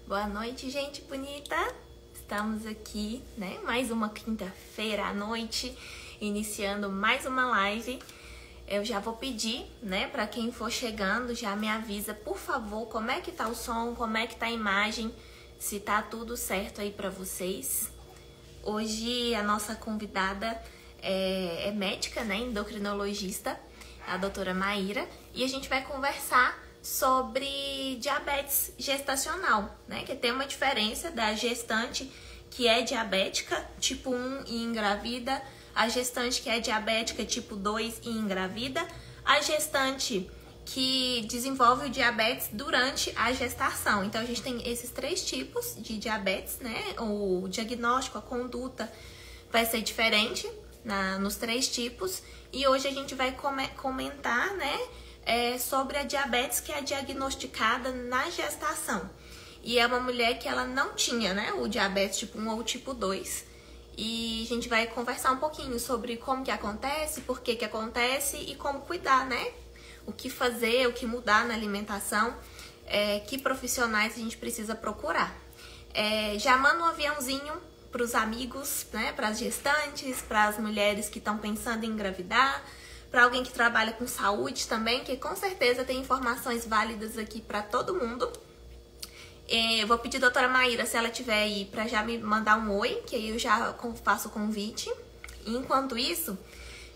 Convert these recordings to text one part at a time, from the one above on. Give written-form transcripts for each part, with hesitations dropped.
Boa noite, gente bonita! Estamos aqui, né? Mais uma quinta-feira à noite, iniciando mais uma live. Eu já vou pedir, né, para quem for chegando, já me avisa, por favor, como é que tá o som, como é que tá a imagem, se tá tudo certo aí para vocês. Hoje a nossa convidada é médica, né, endocrinologista, a doutora Maíra, e a gente vai conversar sobre diabetes gestacional, né? Que tem uma diferença da gestante que é diabética tipo 1 e engravida, a gestante que é diabética tipo 2 e engravida, a gestante que desenvolve o diabetes durante a gestação. Então a gente tem esses três tipos de diabetes, né? O diagnóstico, a conduta vai ser diferente nos três tipos. E hoje a gente vai comentar, né? Sobre a diabetes que é diagnosticada na gestação. E é uma mulher que ela não tinha, né, o diabetes tipo 1 ou tipo 2. E a gente vai conversar um pouquinho sobre como que acontece, por que que acontece e como cuidar, né? O que fazer, o que mudar na alimentação, que profissionais a gente precisa procurar. Já manda um aviãozinho para os amigos, né, para as gestantes, para as mulheres que estão pensando em engravidar, para alguém que trabalha com saúde também, que com certeza tem informações válidas aqui para todo mundo. Eu vou pedir a doutora Maíra, se ela tiver aí, para já me mandar um oi, que aí eu já faço o convite. E enquanto isso,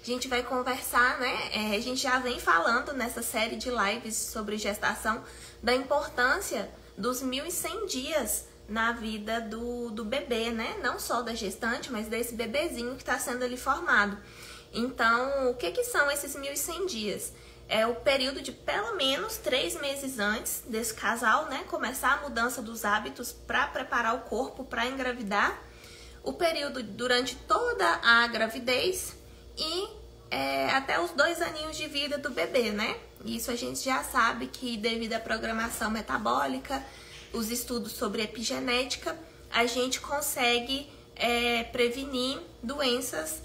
a gente vai conversar, né? A gente já vem falando nessa série de lives sobre gestação da importância dos 1.100 dias na vida do bebê, né? Não só da gestante, mas desse bebezinho que está sendo ali formado. Então, o que são esses 1.100 dias? É o período de pelo menos 3 meses antes desse casal, né, começar a mudança dos hábitos para preparar o corpo para engravidar. O período durante toda a gravidez e até os 2 aninhos de vida do bebê, né? Isso a gente já sabe que devido à programação metabólica, os estudos sobre epigenética, a gente consegue prevenir doenças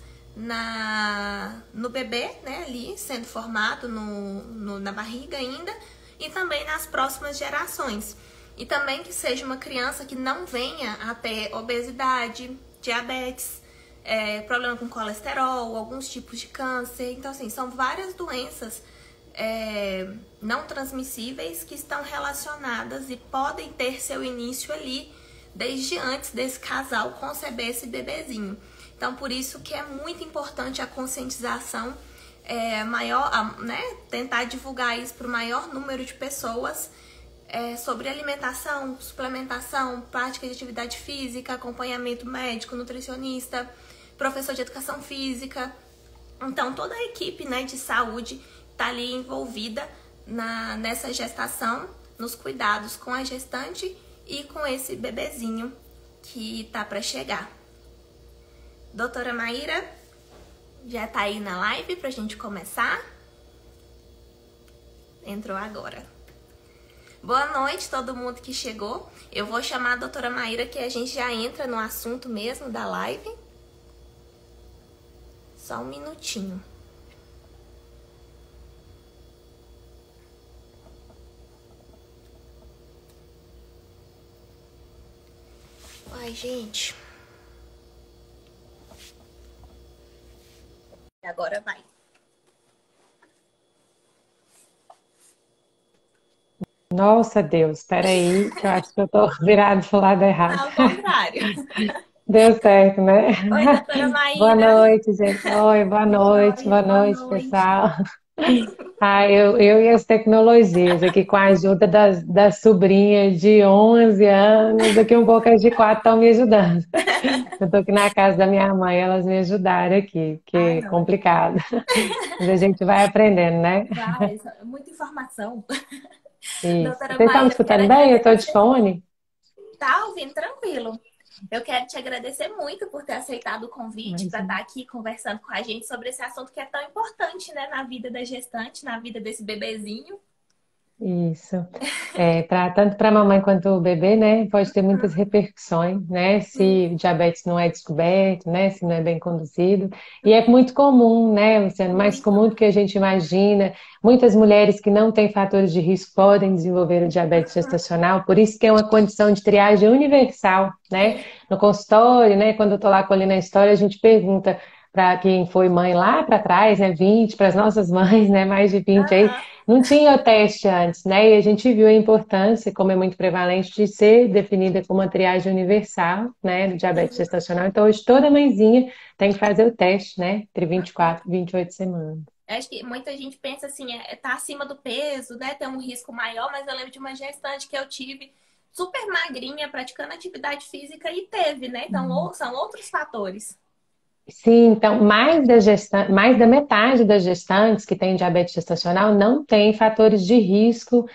no bebê, né, ali sendo formado na barriga ainda, e também nas próximas gerações. E também que seja uma criança que não venha a ter obesidade, diabetes, problema com colesterol, alguns tipos de câncer. Então, assim, são várias doenças não transmissíveis que estão relacionadas e podem ter seu início ali desde antes desse casal conceber esse bebezinho. Então, por isso que é muito importante a conscientização maior, né? Tentar divulgar isso para o maior número de pessoas sobre alimentação, suplementação, prática de atividade física, acompanhamento médico, nutricionista, professor de educação física. Então, toda a equipe, né, de saúde está ali envolvida nessa gestação, nos cuidados com a gestante e com esse bebezinho que está para chegar. Doutora Maíra, já tá aí na live pra gente começar? Entrou agora. Boa noite todo mundo que chegou. Eu vou chamar a doutora Maíra que a gente já entra no assunto mesmo da live. Só um minutinho. Ai, gente. Agora vai. Nossa, Deus, espera aí, que eu acho que eu tô virado pro lado errado. Ao contrário. Deu certo, né? Oi, doutora Boa Maíra. noite, gente. Oi, Oi, boa boa noite, noite. pessoal. Eu e as tecnologias aqui com a ajuda das sobrinhas de 11 anos, daqui um pouco as de 4 estão me ajudando. Eu tô aqui na casa da minha mãe, elas me ajudaram aqui, que Ai, é não. complicado. Mas a gente vai aprendendo, né? Vai, muita informação. Isso. Doutora Vocês estão me Maíra, eu quero escutando bem? Eu tô de agradecer muito. fone? Tá ouvindo tranquilo. Eu quero te agradecer muito por ter aceitado o convite para estar Imagina. aqui conversando com a gente sobre esse assunto que é tão importante, né, na vida da gestante, na vida desse bebezinho. Isso. Tanto para a mamãe quanto o bebê, né? Pode ter muitas Uhum, repercussões, né? sim. Se o diabetes não é descoberto, né? Se não é bem conduzido. E é muito comum, né, Luciano? Mais Muito. comum do que a gente imagina. Muitas mulheres que não têm fatores de risco podem desenvolver o diabetes Uhum, gestacional, por isso que é uma condição de triagem universal, né? sim. No consultório, né? Quando eu estou lá colhendo a história, a gente pergunta para quem foi mãe lá para trás, né? 20, para as nossas mães, né? Mais de 20 aí. Aham. Não tinha o teste antes, né? E a gente viu a importância, como é muito prevalente, de ser definida como uma triagem universal, né, do diabetes Sim. gestacional. Então, hoje, toda mãezinha tem que fazer o teste, né, entre 24 e 28 semanas. Acho que muita gente pensa assim, tá acima do peso, né? Tem um risco maior, mas eu lembro de uma gestante que eu tive super magrinha, praticando atividade física e teve, né? Então, são outros fatores. Sim, então mais da metade das gestantes que têm diabetes gestacional não tem fatores de risco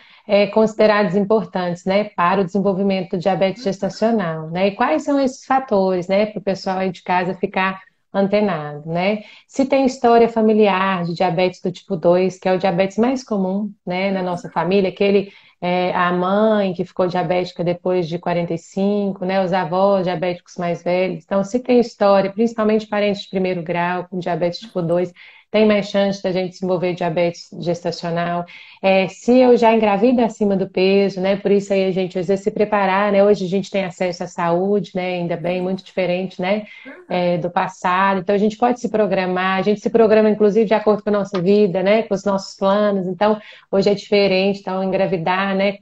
considerados importantes, né, para o desenvolvimento do diabetes gestacional, né? E quais são esses fatores, né, para o pessoal aí de casa ficar antenado, né? Se tem história familiar de diabetes do tipo 2, que é o diabetes mais comum, né, na nossa família, a mãe que ficou diabética depois de 45, né? Os avós diabéticos mais velhos. Então, se tem história, principalmente parentes de primeiro grau com diabetes tipo 2, tem mais chance da gente desenvolver diabetes gestacional. Se eu já engravido acima do peso, né? Por isso aí a gente às vezes se preparar, né? Hoje a gente tem acesso à saúde, né? Ainda bem, muito diferente, né? Uhum. Do passado. Então a gente pode se programar, a gente se programa inclusive de acordo com a nossa vida, né? Com os nossos planos. Então, hoje é diferente, então engravidar, né,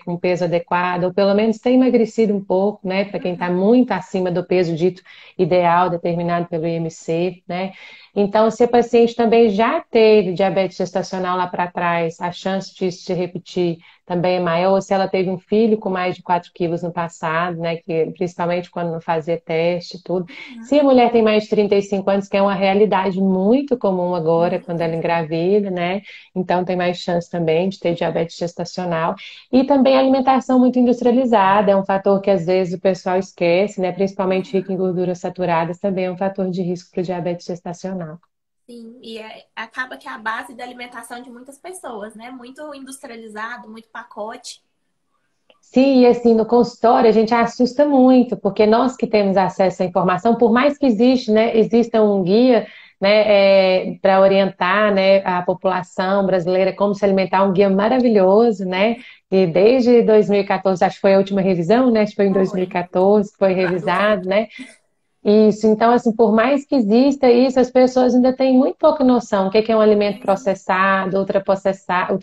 com peso adequado, ou pelo menos ter emagrecido um pouco, né, para quem está Uhum. muito acima do peso dito ideal, determinado pelo IMC, né. Então, se a paciente também já teve diabetes gestacional lá para trás, a chance disso se repetir também é maior, ou se ela teve um filho com mais de 4 quilos no passado, né, que principalmente quando não fazia teste e tudo. Uhum. Se a mulher tem mais de 35 anos, que é uma realidade muito comum agora, quando Muito. ela engravida, né, então tem mais chance também de ter diabetes gestacional. E também a alimentação muito industrializada é um fator que às vezes o pessoal esquece, né? Principalmente rico em gorduras saturadas, também é um fator de risco para o diabetes gestacional. Sim, e acaba que é a base da alimentação de muitas pessoas, né? Muito industrializado, muito pacote. Sim, e assim, no consultório a gente assusta muito, porque nós que temos acesso à informação, por mais que existe, né, exista um guia, né, para orientar, né, a população brasileira como se alimentar, um guia maravilhoso, né, e desde 2014, acho que foi a última revisão, né, acho que foi em Foi. 2014 que foi Atual. revisado, né, isso, então, assim, por mais que exista isso, as pessoas ainda têm muito pouca noção o que é um alimento processado, ultraprocessado,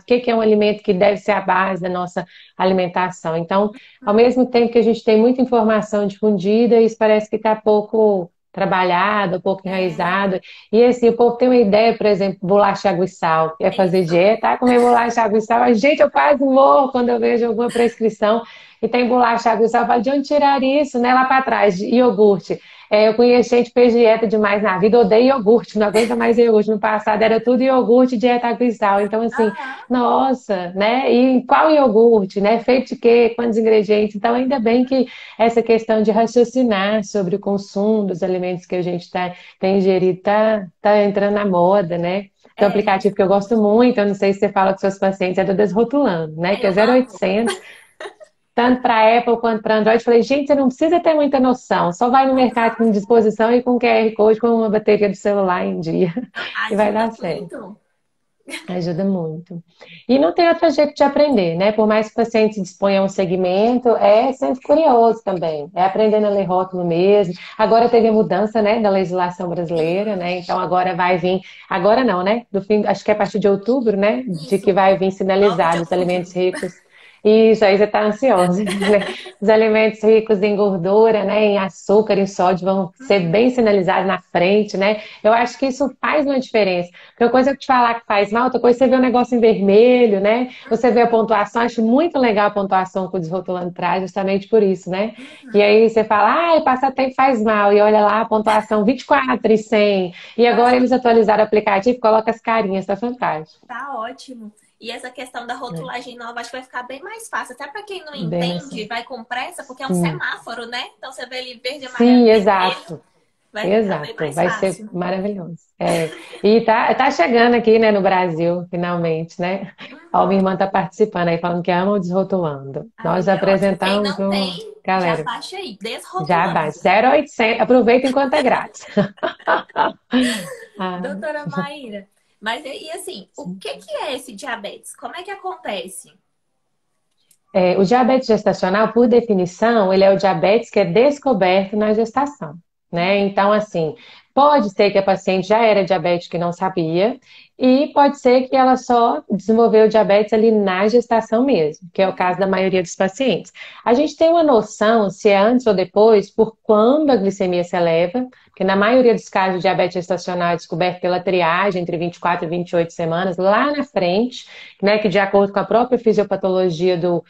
o que é um alimento que deve ser a base da nossa alimentação. Então, ao mesmo tempo que a gente tem muita informação difundida, isso parece que está pouco trabalhado, pouco É, enraizado. E assim, o povo tem uma ideia, por exemplo, bolacha, água e sal, quer é fazer isso. dieta, comer bolacha, água e sal. Mas, gente, eu quase morro quando eu vejo alguma prescrição e tem bolacha, água e sal. Eu falo, de onde tirar isso, né? Lá para trás, de iogurte. Eu conheço gente que fez dieta demais na vida, odeia iogurte, não aguenta mais iogurte. No passado era tudo iogurte, dieta água e sal. Então, assim, Aham. nossa, né? E qual iogurte, né? Feito de quê? Quantos ingredientes? Então, ainda bem que essa questão de raciocinar sobre o consumo dos alimentos que a gente tem ingerido tá entrando na moda, né? Tem um É aplicativo que eu isso. gosto muito, eu não sei se você fala com seus pacientes, é do Desrotulando, né? Que é Eu zero amo. oitocentos tanto para Apple quanto para Android. Falei, gente, você não precisa ter muita noção, só vai no mercado com disposição e com QR Code, com uma bateria do celular em dia, Não, e vai ajuda dar certo. muito. Ajuda muito. E não tem outro jeito de aprender, né? Por mais que o paciente se disponha a um segmento, é sempre curioso também. É aprendendo a ler rótulo mesmo. Agora teve a mudança, né, da legislação brasileira, né? Então agora vai vir, agora não, né? Do fim, acho que é a partir de outubro, né? De que Isso. vai vir 9 de sinalizado os alimentos outubro. ricos. Isso, aí você está ansiosa, né? Os alimentos ricos em gordura, né? Em açúcar, em sódio vão ser Uhum. bem sinalizados na frente, né? Eu acho que isso faz uma diferença. Porque uma coisa é eu te falar que faz mal, outra coisa é você vê o negócio em vermelho, né? Você vê a pontuação, acho muito legal a pontuação que o Desrotulando traz, justamente por isso, né? E Uhum. aí você fala, passatempo faz mal, e olha lá a pontuação 24 e 100. E agora eles atualizaram o aplicativo, coloca as carinhas, tá fantástico. Tá ótimo. E essa questão da É, rotulagem nova, acho que vai ficar bem mais fácil. Até para quem não bem mais entende, fácil. vai com pressa, porque é um Sim, semáforo, né? Então você vê ali verde, amarelo, sim, vermelho. exato. Vai ficar bem Exato, mais vai ser fácil. maravilhoso. É. E tá chegando aqui, né, no Brasil, finalmente, né? Ó, minha Uhum. irmã tá participando aí, falando que ama o Desrotulando. Nós Aí é ótimo. Quem apresentamos não no... tem, já Galera, baixa aí, já vai, desrotulando. 0800, aproveita enquanto é grátis. Ah, Doutora Maíra, mas e assim, o que que é esse diabetes? Como é que acontece? o diabetes gestacional, por definição, ele é o diabetes que é descoberto na gestação, né? Então, assim, pode ser que a paciente já era diabética e não sabia, e pode ser que ela só desenvolveu diabetes ali na gestação mesmo, que é o caso da maioria dos pacientes. A gente tem uma noção se é antes ou depois, por quando a glicemia se eleva, porque na maioria dos casos o diabetes gestacional é descoberto pela triagem entre 24 e 28 semanas, lá na frente, né, que de acordo com a própria fisiopatologia do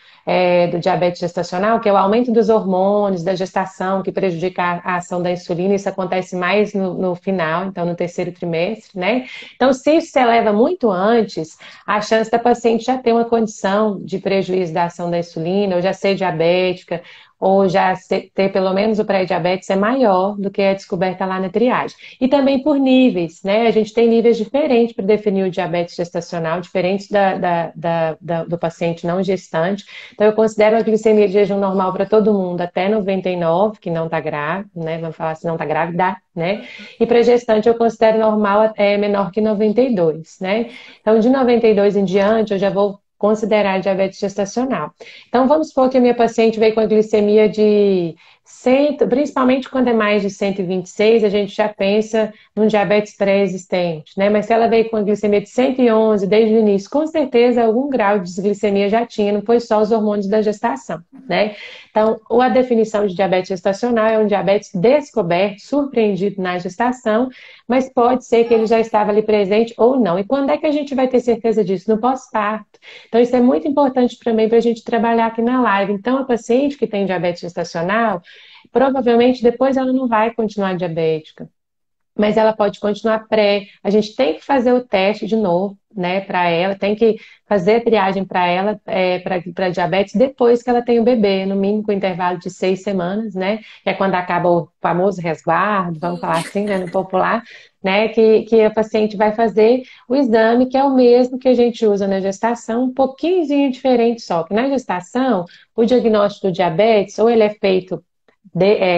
diabetes gestacional, que é o aumento dos hormônios, da gestação, que prejudica a ação da insulina. Isso acontece mais no final, então no terceiro trimestre, né? Então, se isso se eleva muito antes, a chance da paciente já ter uma condição de prejuízo da ação da insulina, ou já ser diabética, ou já ter pelo menos o pré-diabetes é maior do que a descoberta lá na triagem. E também por níveis, né? A gente tem níveis diferentes para definir o diabetes gestacional, diferentes do paciente não gestante. Então, eu considero a glicemia de jejum normal para todo mundo até 99, que não está grávida, né? Vamos falar se não está grávida, né? E para gestante eu considero normal menor que 92, né? Então, de 92 em diante, eu já vou considerar diabetes gestacional. Então, vamos supor que a minha paciente veio com a glicemia de 100, principalmente quando é mais de 126, a gente já pensa num diabetes pré-existente, né? Mas se ela veio com a glicemia de 111 desde o início, com certeza algum grau de desglicemia já tinha, não foi só os hormônios da gestação, né? Então, a definição de diabetes gestacional é um diabetes descoberto, surpreendido na gestação, mas pode ser que ele já estava ali presente ou não. E quando é que a gente vai ter certeza disso? No pós-parto. Então, isso é muito importante também para a gente trabalhar aqui na live. Então, a paciente que tem diabetes gestacional, provavelmente depois ela não vai continuar diabética, mas ela pode continuar pré. A gente tem que fazer o teste de novo, né, para ela, tem que fazer a triagem para ela, para diabetes, depois que ela tem o bebê, no mínimo com intervalo de 6 semanas, né, que é quando acaba o famoso resguardo, vamos Sim. falar assim, né, no popular, né, que a paciente vai fazer o exame, que é o mesmo que a gente usa na gestação, um pouquinho diferente só, que na gestação, o diagnóstico do diabetes, ou ele é feito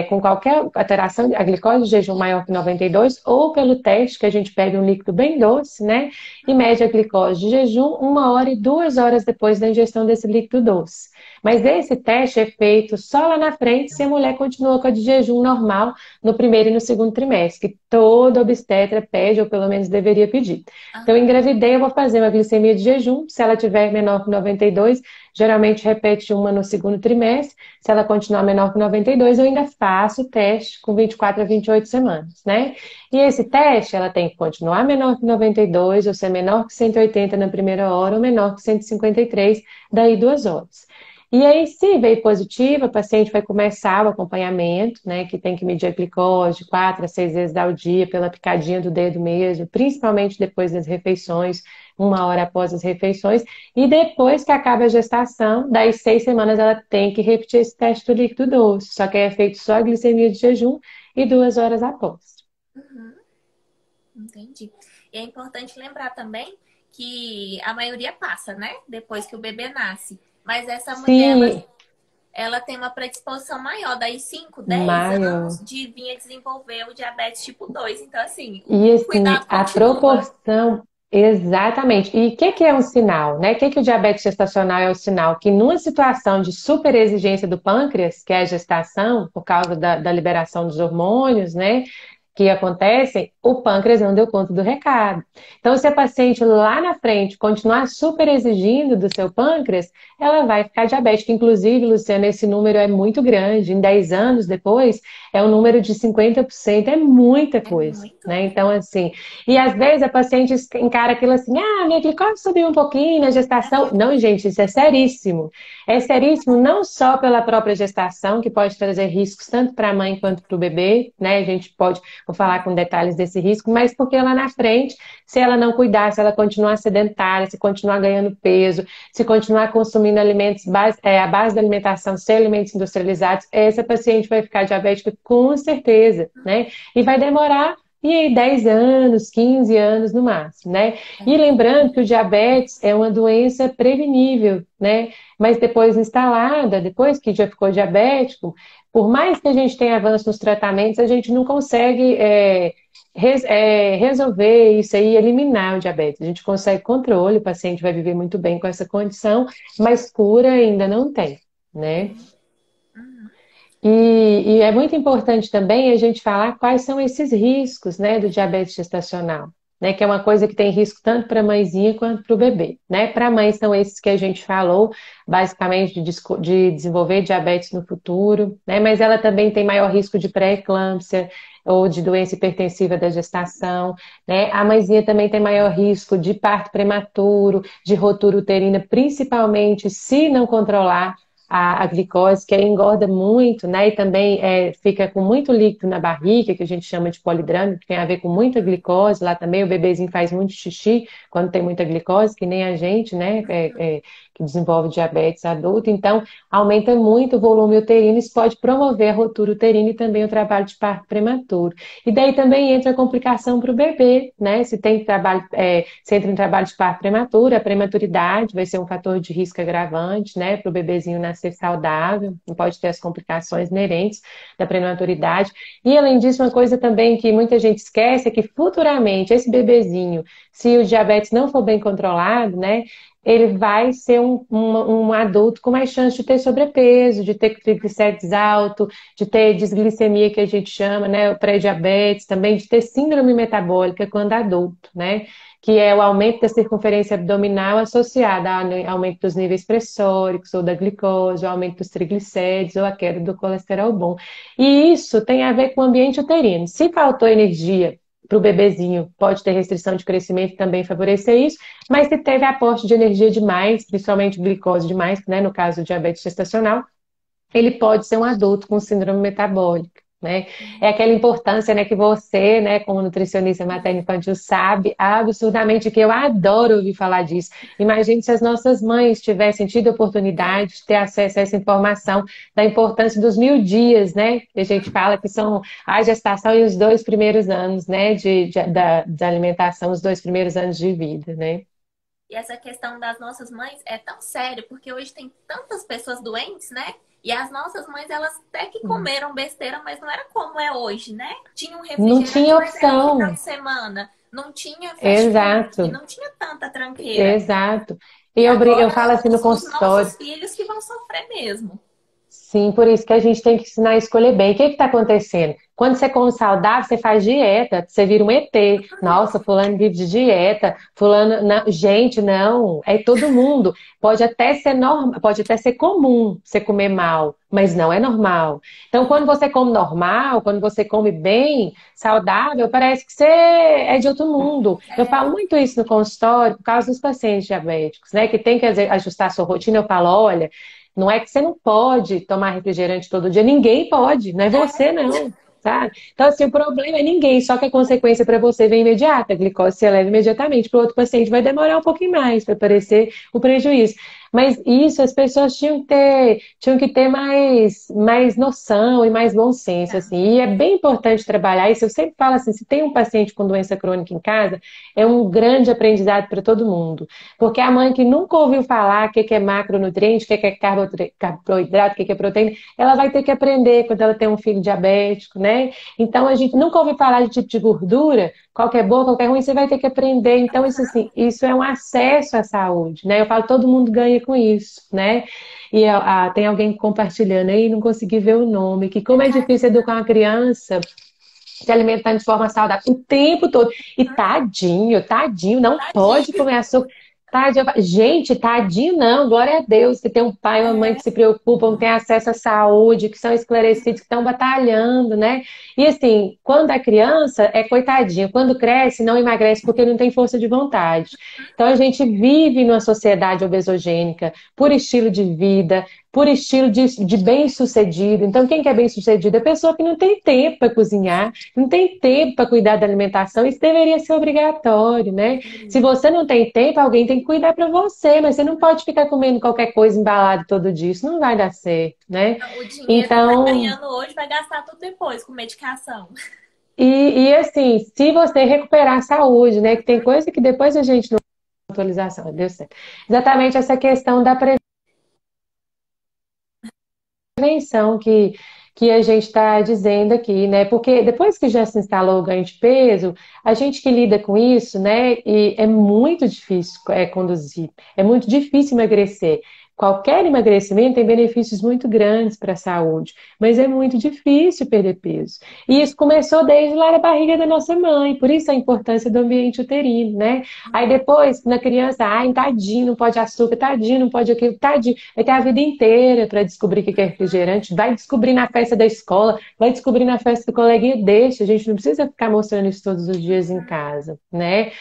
com qualquer alteração, a glicose de jejum maior que 92, ou pelo teste que a gente pega um líquido bem doce, né? E mede a glicose de jejum 1 hora e 2 horas depois da ingestão desse líquido doce. Mas esse teste é feito só lá na frente se a mulher continua com a de jejum normal no primeiro e no segundo trimestre, que toda obstetra pede, ou pelo menos deveria pedir. Então, eu Aham. engravidei, eu vou fazer uma glicemia de jejum, se ela tiver menor que 92, geralmente repete uma no segundo trimestre. Se ela continuar menor que 92, eu ainda faço o teste com 24 a 28 semanas, né? E esse teste, ela tem que continuar menor que 92, ou ser menor que 180 na primeira hora, ou menor que 153, daí 2 horas. E aí, se veio positiva, a paciente vai começar o acompanhamento, né? Que tem que medir a glicose 4 a 6 vezes ao dia, pela picadinha do dedo mesmo, principalmente depois das refeições, 1 hora após as refeições. E depois que acaba a gestação, daí 6 semanas ela tem que repetir esse teste do líquido doce. Só que é feito só a glicemia de jejum e 2 horas após. Uhum. Entendi. E é importante lembrar também que a maioria passa, né? Depois que o bebê nasce. Mas essa mulher, Sim, ela tem uma predisposição maior, daí 5, 10 maior. anos, de vir a desenvolver o diabetes tipo 2. Então, assim, E o assim, cuidado a continua. proporção, exatamente. E o que é um sinal, né? O que o diabetes gestacional é o sinal? Que numa situação de super exigência do pâncreas, que é a gestação, por causa da liberação dos hormônios, né? Que acontecem, o pâncreas não deu conta do recado. Então, se a paciente lá na frente continuar super exigindo do seu pâncreas, ela vai ficar diabética. Inclusive, Luciana, esse número é muito grande. Em 10 anos depois, é um número de 50%, é muita É coisa, muito. né? Então, assim, e às vezes a paciente encara aquilo assim, minha glicose subiu um pouquinho na gestação. Não, gente, isso é seríssimo. É seríssimo não só pela própria gestação, que pode trazer riscos tanto para a mãe quanto para o bebê, né? A gente pode vou falar com detalhes desse risco, mas porque lá na frente, se ela não cuidar, se ela continuar sedentária, se continuar ganhando peso, se continuar consumindo alimentos, a base da alimentação ser alimentos industrializados, essa paciente vai ficar diabética com certeza, né? E vai demorar e aí, 10 anos, 15 anos no máximo, né? E lembrando que o diabetes é uma doença prevenível, né? Mas depois instalada, depois que já ficou diabético, por mais que a gente tenha avanço nos tratamentos, a gente não consegue resolver isso aí, eliminar o diabetes. A gente consegue controle, o paciente vai viver muito bem com essa condição, mas cura ainda não tem, né? E é muito importante também a gente falar quais são esses riscos, né, do diabetes gestacional, né, que é uma coisa que tem risco tanto para a mãezinha quanto para o bebê, né? Para a mãe são esses que a gente falou, basicamente de desenvolver diabetes no futuro, né? Mas ela também tem maior risco de pré-eclâmpsia ou de doença hipertensiva da gestação, né? A mãezinha também tem maior risco de parto prematuro, de rotura uterina, principalmente se não controlar a glicose, que aí engorda muito, né? E também fica com muito líquido na barriga, que a gente chama de polidrâmico, que tem a ver com muita glicose. Lá também o bebezinho faz muito xixi quando tem muita glicose, que nem a gente, né? Que desenvolve diabetes adulto. Então, aumenta muito o volume uterino, isso pode promover a rotura uterina e também o trabalho de parto prematuro. E daí também entra a complicação para o bebê, né? Se tem trabalho, se entra em trabalho de parto prematuro, a prematuridade vai ser um fator de risco agravante, né? Para o bebezinho nascer saudável, não pode ter as complicações inerentes da prematuridade. E além disso, uma coisa também que muita gente esquece é que futuramente esse bebezinho, se o diabetes não for bem controlado, né? Ele vai ser um adulto com mais chance de ter sobrepeso, de ter triglicérides alto, de ter desglicemia, que a gente chama, né, o pré-diabetes, também de ter síndrome metabólica quando adulto, né, que é o aumento da circunferência abdominal associada ao aumento dos níveis pressóricos, ou da glicose, o aumento dos triglicérides, ou a queda do colesterol bom. E isso tem a ver com o ambiente uterino. Se faltou energia para o bebezinho, pode ter restrição de crescimento e também favorecer isso, mas se teve aporte de energia demais, principalmente glicose demais, né, no caso do diabetes gestacional, ele pode ser um adulto com síndrome metabólica, né? É aquela importância, né, que você, né, como nutricionista materno-infantil, sabe absurdamente, que eu adoro ouvir falar disso. Imagine se as nossas mães tivessem tido a oportunidade de ter acesso a essa informação da importância dos 1000 dias, né? Que a gente fala que são a gestação e os 2 primeiros anos, né, da alimentação, os 2 primeiros anos de vida, né? E essa questão das nossas mães é tão sério, porque hoje tem tantas pessoas doentes, né? E as nossas mães, elas até que comeram besteira, mas não era como é hoje, né? Tinha um Não refrigerante, tinha mas era no final opção. de semana. Não tinha fast food, Exato, não tinha tanta tranqueira. exato. E E eu agora, falo assim no os consultório. nossos filhos que vão sofrer mesmo. Sim, por isso que a gente tem que ensinar a escolher bem. O que está acontecendo? Quando você come saudável, você faz dieta, você vira um ET. Nossa, fulano vive de dieta, fulano. Não. Gente, não, é todo mundo. Pode até ser normal, pode até ser comum você comer mal, mas não é normal. Então, quando você come normal, quando você come bem, saudável, parece que você é de outro mundo. Eu falo muito isso no consultório por causa dos pacientes diabéticos, né? Que tem que ajustar a sua rotina. Eu falo, olha. Não é que você não pode tomar refrigerante todo dia, ninguém pode, não é você não, sabe? Então, assim, o problema é ninguém, só que a consequência para você vem imediata, a glicose se eleva imediatamente, para o outro paciente vai demorar um pouquinho mais para aparecer o prejuízo. Mas isso as pessoas tinham que ter mais noção e mais bom senso, Tá. assim. E é bem importante trabalhar isso. Eu sempre falo assim, se tem um paciente com doença crônica em casa, é um grande aprendizado para todo mundo. Porque a mãe que nunca ouviu falar o que é macronutriente, o que é carboidrato, o que é proteína, ela vai ter que aprender quando ela tem um filho diabético, né? Então, a gente nunca ouviu falar de tipo de gordura, qual que é boa, qual que é ruim, você vai ter que aprender. Então, isso, assim, isso é um acesso à saúde, né? Eu falo, todo mundo ganha com isso, né? E tem alguém compartilhando aí, não consegui ver o nome, que como é difícil educar uma criança se alimentando de forma saudável o tempo todo. E tadinho, tadinho, não pode Tadinho. comer açúcar. Tadinho, gente, tadinho não, glória a Deus, que tem um pai e uma mãe que se preocupam, que têm acesso à saúde, que são esclarecidos, que estão batalhando, né? E assim, quando é criança, é coitadinho. Quando cresce, não emagrece porque não tem força de vontade. Então a gente vive numa sociedade obesogênica, por estilo de vida, por estilo de bem-sucedido. Então, quem que é bem-sucedido? É a pessoa que não tem tempo para cozinhar, não tem tempo para cuidar da alimentação. Isso deveria ser obrigatório, né? Se você não tem tempo, alguém tem que cuidar para você, mas você não pode ficar comendo qualquer coisa embalada todo dia. Isso não vai dar certo, né? O dinheiro que tá Então, ganhando hoje vai gastar tudo depois com medicação. assim, se você recuperar a saúde, né? Que tem coisa que depois a gente não atualização, deu certo. Exatamente essa questão da prevenção que a gente está dizendo aqui, né? Porque depois que já se instalou o ganho de peso, a gente que lida com isso, né? E é muito difícil conduzir, é muito difícil emagrecer. Qualquer emagrecimento tem benefícios muito grandes para a saúde, mas é muito difícil perder peso. E isso começou desde lá na barriga da nossa mãe, por isso a importância do ambiente uterino, né? Aí depois, na criança, ai, tadinho, não pode açúcar, tadinho, não pode aquilo, tadinho. Vai ter a vida inteira para descobrir o que é refrigerante, vai descobrir na festa da escola, vai descobrir na festa do coleguinha, deixa, a gente não precisa ficar mostrando isso todos os dias em casa, né?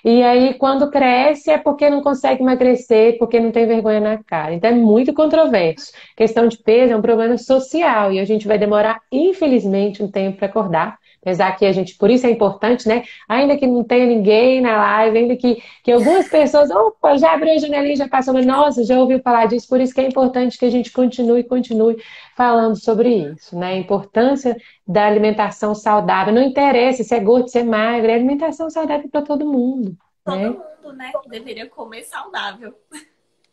E aí, quando cresce, é porque não consegue emagrecer, porque não tem vergonha na cara. Então, é muito controverso. Questão de peso é um problema social e a gente vai demorar, infelizmente, um tempo para acordar. Apesar que a gente, por isso é importante, né? Ainda que não tenha ninguém na live, ainda que algumas pessoas, opa, já abriu a janelinha, já passou, mas nossa, já ouviu falar disso, por isso que é importante que a gente continue falando sobre isso, né? A importância da alimentação saudável. Não interessa se é gordo, se é magro, é alimentação saudável para todo mundo, Todo né? mundo, né, deveria comer saudável.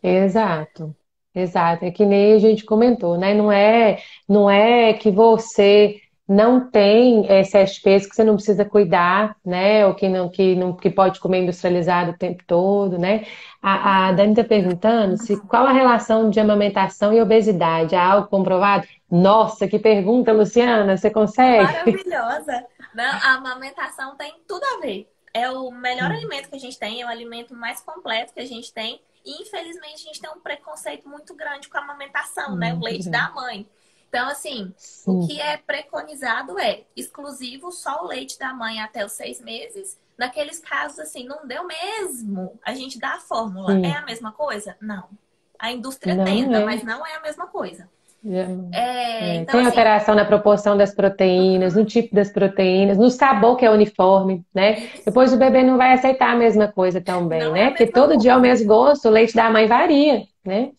Exato, exato. É que nem a gente comentou, né? Não é que você não tem excesso de peso que você não precisa cuidar, né? Ou que pode comer industrializado o tempo todo, né? A Dani está perguntando se qual a relação de amamentação e obesidade? Há algo comprovado? Nossa, que pergunta, Luciana, você consegue? Maravilhosa. Não, a amamentação tem tudo a ver. É o melhor alimento que a gente tem, é o alimento mais completo que a gente tem. E infelizmente a gente tem um preconceito muito grande com a amamentação, né? O Muito leite grande. da mãe. Então, assim, o Sim, que é preconizado é exclusivo só o leite da mãe até os 6 meses. Naqueles casos, assim, não deu mesmo. A gente dá a fórmula. É a sim. mesma coisa? Não. A indústria Não tenta, é. mas não é a mesma coisa. Já- Então, Tem assim, alteração na proporção das proteínas, no tipo das proteínas, no sabor que é uniforme, né? isso Depois o bebê não vai aceitar a mesma coisa também, não é a né? Porque mesma todo dia é o coisa. mesmo gosto, o leite da mãe varia, né?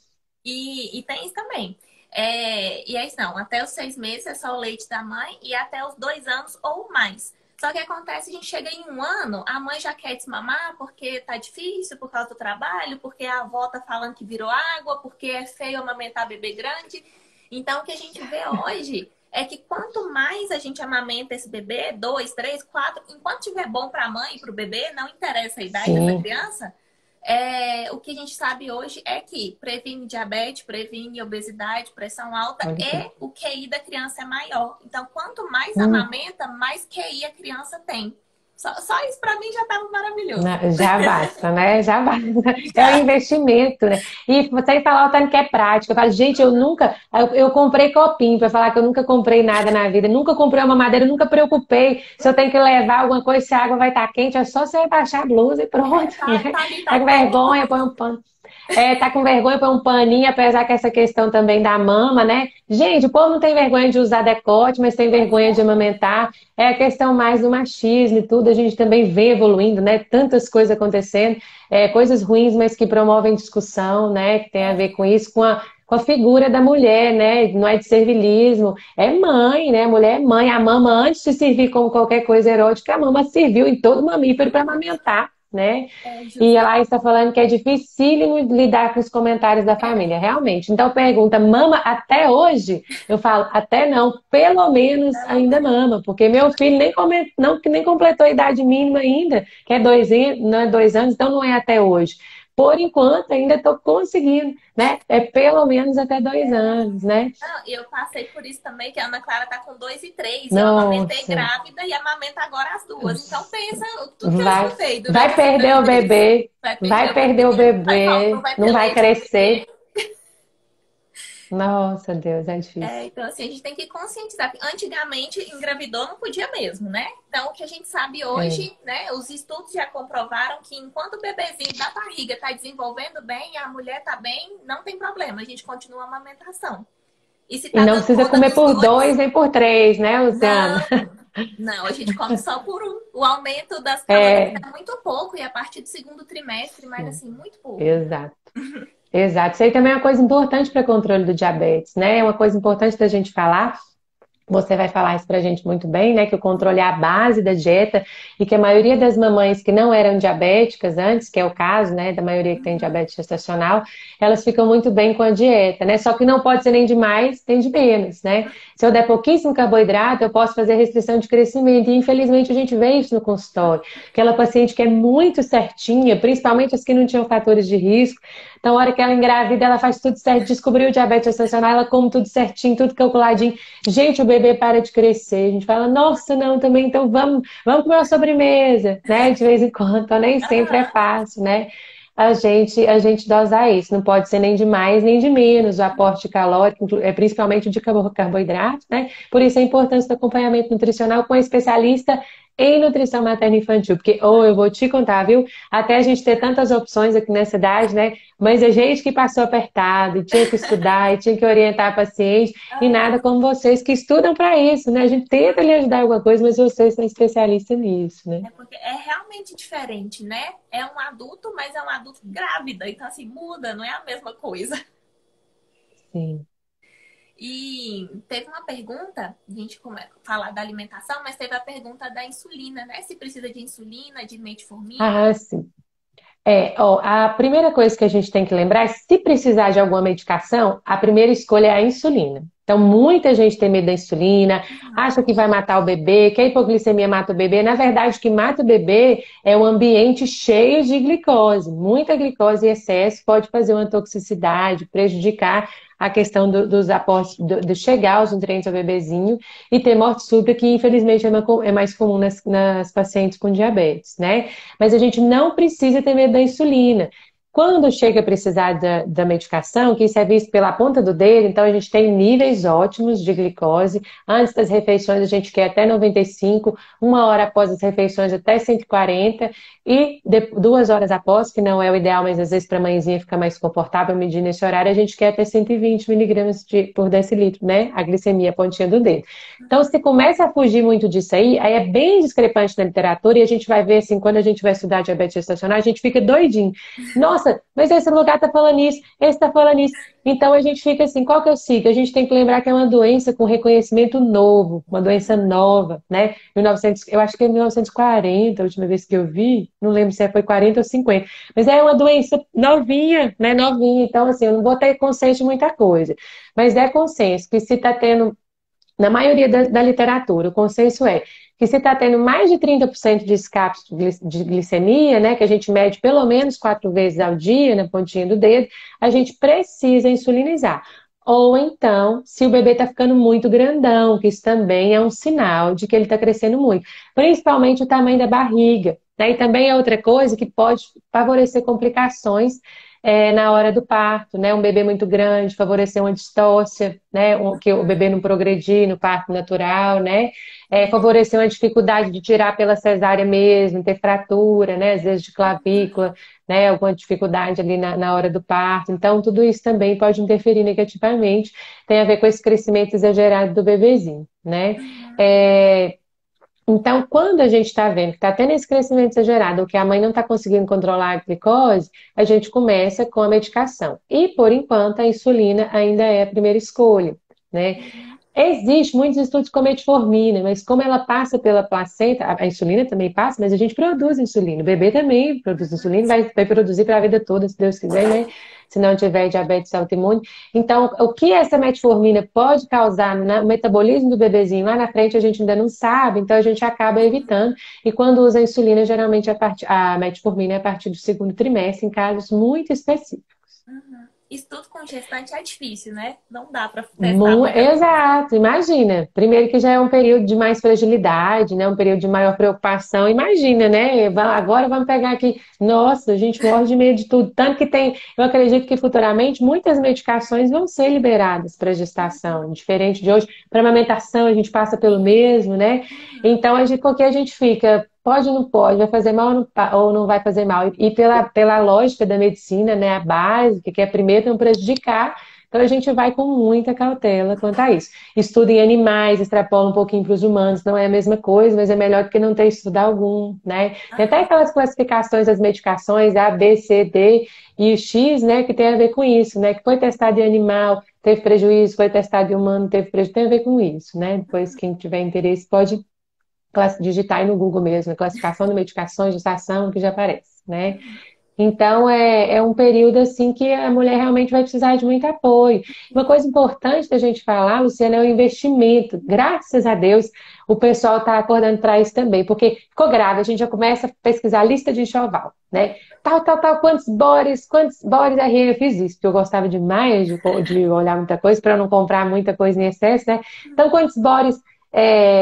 E tem isso também. E é isso não, até os 6 meses é só o leite da mãe e até os 2 anos ou mais. Só que acontece, a gente chega em um ano, a mãe já quer desmamar porque tá difícil, por causa do trabalho, porque a avó tá falando que virou água, porque é feio amamentar bebê grande. Então, o que a gente vê hoje é que quanto mais a gente amamenta esse bebê, 2, 3, 4, enquanto tiver bom para a mãe e para o bebê, não interessa a idade dessa Sim, criança, o que a gente sabe hoje é que previne diabetes, previne obesidade, pressão alta olha aqui. e o QI da criança é maior. Então, quanto mais Hum. amamenta, mais QI a criança tem. Só isso para mim já estava maravilhoso. Já basta, né? Já basta. É um Já. investimento, né? E você falar o tanto que é prático. Eu falo, gente, eu nunca. Eu comprei copinho para falar que eu nunca comprei nada na vida. Nunca comprei uma madeira, nunca preocupei se eu tenho que levar alguma coisa, se a água vai estar quente. É só você baixar a blusa e pronto, né? Tá ali, Tá tá com pronto. vergonha, põe um pano. Tá com vergonha, põe um paninho, apesar que essa questão também da mama, né? Gente, o povo não tem vergonha de usar decote, mas tem Pois vergonha de é. amamentar. É a questão mais do machismo e tudo, a gente também vê evoluindo, né? Tantas coisas acontecendo, coisas ruins, mas que promovem discussão, né? Que tem a ver com isso, com a figura da mulher, né? Não é de servilismo, é mãe, né? A mulher é mãe. A mama, antes de servir como qualquer coisa erótica, a mama serviu em todo mamífero para amamentar, né? E ela está falando que é dificílimo lidar com os comentários da família, realmente. Então pergunta, mama até hoje? Eu falo, até não, pelo menos ainda mama, porque meu filho nem completou a idade mínima ainda, que é 2 anos, não é 2 anos, então não é até hoje. Por enquanto, ainda estou conseguindo, né? É pelo menos até 2 anos, né? Não, e eu passei por isso também, que a Ana Clara tá com 2 e 3. Eu amamentei Nossa, grávida e amamento agora as duas. Então pensa tudo que eu vai, escutei durante vai essa perder o gravidez. bebê, Vai perder vai o perder o bebê, não bebê, vai ter não vai leite pro crescer. bebê. Nossa, Deus, é difícil. Então, assim, a gente tem que conscientizar. Antigamente, engravidou não podia mesmo, né? Então, o que a gente sabe É. hoje, né? Os estudos já comprovaram que enquanto o bebezinho da barriga está desenvolvendo bem, a mulher está bem, não tem problema. A gente continua a amamentação. E se E tá não dando precisa conta comer dos por dois dois, nem por três, né, Luciana? não. Não, a gente come só por um. O aumento das calorias É, é muito pouco e a partir do segundo trimestre, mas sim, assim, muito pouco. exato. Exato. Isso aí também é uma coisa importante para controle do diabetes, né? É uma coisa importante da gente falar. Você vai falar isso pra gente muito bem, né? Que o controle é a base da dieta e que a maioria das mamães que não eram diabéticas antes, que é o caso, né, da maioria que tem diabetes gestacional, elas ficam muito bem com a dieta, né? Só que não pode ser nem de mais, nem de menos, né? Se eu der pouquíssimo carboidrato, eu posso fazer restrição de crescimento e infelizmente a gente vê isso no consultório. Aquela paciente que é muito certinha, principalmente as que não tinham fatores de risco, então, a hora que ela engravida, ela faz tudo certo, descobriu o diabetes gestacional, ela come tudo certinho, tudo calculadinho. Gente, o bebê para de crescer. A gente fala, nossa, não, também, então vamos comer uma sobremesa, né? De vez em quando, então nem sempre é Aham. fácil, né? A gente dosar isso. Não pode ser nem de mais nem de menos o aporte calórico, principalmente de carboidrato, né? Por isso a importância do acompanhamento nutricional com a especialista em nutrição materna e infantil, porque, ou eu vou te contar, viu? Até a gente ter tantas opções aqui na cidade, né? Mas a gente que passou apertado, e tinha que estudar, e tinha que orientar a paciente, e nada como vocês que estudam para isso, né? A gente tenta lhe ajudar em alguma coisa, mas vocês são especialistas nisso, né? É porque é realmente diferente, né? É um adulto, mas é um adulto grávida. Então, assim, muda, não é a mesma coisa. Sim. E teve uma pergunta, a gente falar da alimentação, mas teve a pergunta da insulina, né? Se precisa de insulina, de metformina. Ah, sim. Ó, a primeira coisa que a gente tem que lembrar é se precisar de alguma medicação, a primeira escolha é a insulina. Então, muita gente tem medo da insulina, acha que vai matar o bebê, que a hipoglicemia mata o bebê. Na verdade, o que mata o bebê é um ambiente cheio de glicose. Muita glicose em excesso pode fazer uma toxicidade, prejudicar a questão dos aportes, de chegar aos nutrientes ao bebezinho e ter morte súbita, que infelizmente é mais comum nas pacientes com diabetes, né? Mas a gente não precisa ter medo da insulina. Quando chega a precisar da medicação, que isso é visto pela ponta do dedo, então a gente tem níveis ótimos de glicose. Antes das refeições a gente quer até 95, uma hora após as refeições até 140 e 2 horas após, que não é o ideal, mas às vezes para a mãezinha fica mais confortável medir nesse horário, a gente quer até 120 miligramas por decilitro, né? A glicemia, a pontinha do dedo. Então, se começa a fugir muito disso aí é bem discrepante na literatura e a gente vai ver, assim, quando a gente vai estudar diabetes gestacional, a gente fica doidinho. Nossa, mas esse lugar tá falando isso, esse tá falando isso. Então, a gente fica assim, qual que eu sigo? A gente tem que lembrar que é uma doença com reconhecimento novo, uma doença nova, né? 1900, eu acho que é 1940, a última vez que eu vi, não lembro se foi 40 ou 50, mas é uma doença novinha, né? Novinha. Então, assim, eu não vou ter consenso de muita coisa, mas é consenso que se tá tendo na maioria da literatura, o consenso é que se está tendo mais de 30% de escape de glicemia, né, que a gente mede pelo menos 4 vezes ao dia na pontinha do dedo, a gente precisa insulinizar. Ou então, se o bebê está ficando muito grandão, que isso também é um sinal de que ele está crescendo muito, principalmente o tamanho da barriga. Né? E também é outra coisa que pode favorecer complicações na hora do parto, né? Um bebê muito grande, favorecer uma distócia, né? Que o bebê não progredir no parto natural, né? Favorecer uma dificuldade de tirar pela cesárea mesmo, ter fratura, né? Às vezes de clavícula, né? Alguma dificuldade ali na hora do parto. Então, tudo isso também pode interferir negativamente, tem a ver com esse crescimento exagerado do bebezinho, né? É, então, quando a gente está vendo que está tendo esse crescimento exagerado, ou que a mãe não está conseguindo controlar a glicose, a gente começa com a medicação. E, por enquanto, a insulina ainda é a primeira escolha, né? Existe muitos estudos com metformina, mas como ela passa pela placenta, a insulina também passa, mas a gente produz insulina. O bebê também produz insulina, vai produzir para a vida toda, se Deus quiser, né? Se não tiver diabetes autoimune. Então, o que essa metformina pode causar no metabolismo do bebezinho lá na frente, a gente ainda não sabe, então a gente acaba evitando. E quando usa a insulina, geralmente a metformina é a partir do segundo trimestre, em casos muito específicos. Estudo com gestante é difícil, né? Não dá pra testar com ela. Exato, imagina. Primeiro que já é um período de mais fragilidade, né? Um período de maior preocupação. Imagina, né? Agora vamos pegar aqui. Nossa, a gente morre de medo de tudo. Tanto que tem, eu acredito que futuramente muitas medicações vão ser liberadas para gestação, diferente de hoje. Para amamentação a gente passa pelo mesmo, né? Então, porque a gente fica, pode ou não pode, vai fazer mal ou não vai fazer mal. E pela lógica da medicina, né? A básica, que é primeiro não prejudicar. Então a gente vai com muita cautela quanto a isso. Estudo em animais, extrapola um pouquinho para os humanos, não é a mesma coisa, mas é melhor do que não ter estudo algum, né? Tem até aquelas classificações das medicações A, B, C, D e o X, né, que tem a ver com isso, né? Que foi testado em animal, teve prejuízo, foi testado em humano, teve prejuízo, tem a ver com isso, né? Depois, quem tiver interesse pode digitar aí no Google mesmo, classificação de medicações, gestação, que já aparece, né? Então, é um período assim que a mulher realmente vai precisar de muito apoio. Uma coisa importante da gente falar, Luciana, é o investimento. Graças a Deus, o pessoal está acordando para isso também, porque ficou grávida, a gente já começa a pesquisar a lista de enxoval, né? Tal, quantos bores eu fiz isso, porque eu gostava demais de olhar muita coisa, para não comprar muita coisa em excesso, né? Então, quantos bores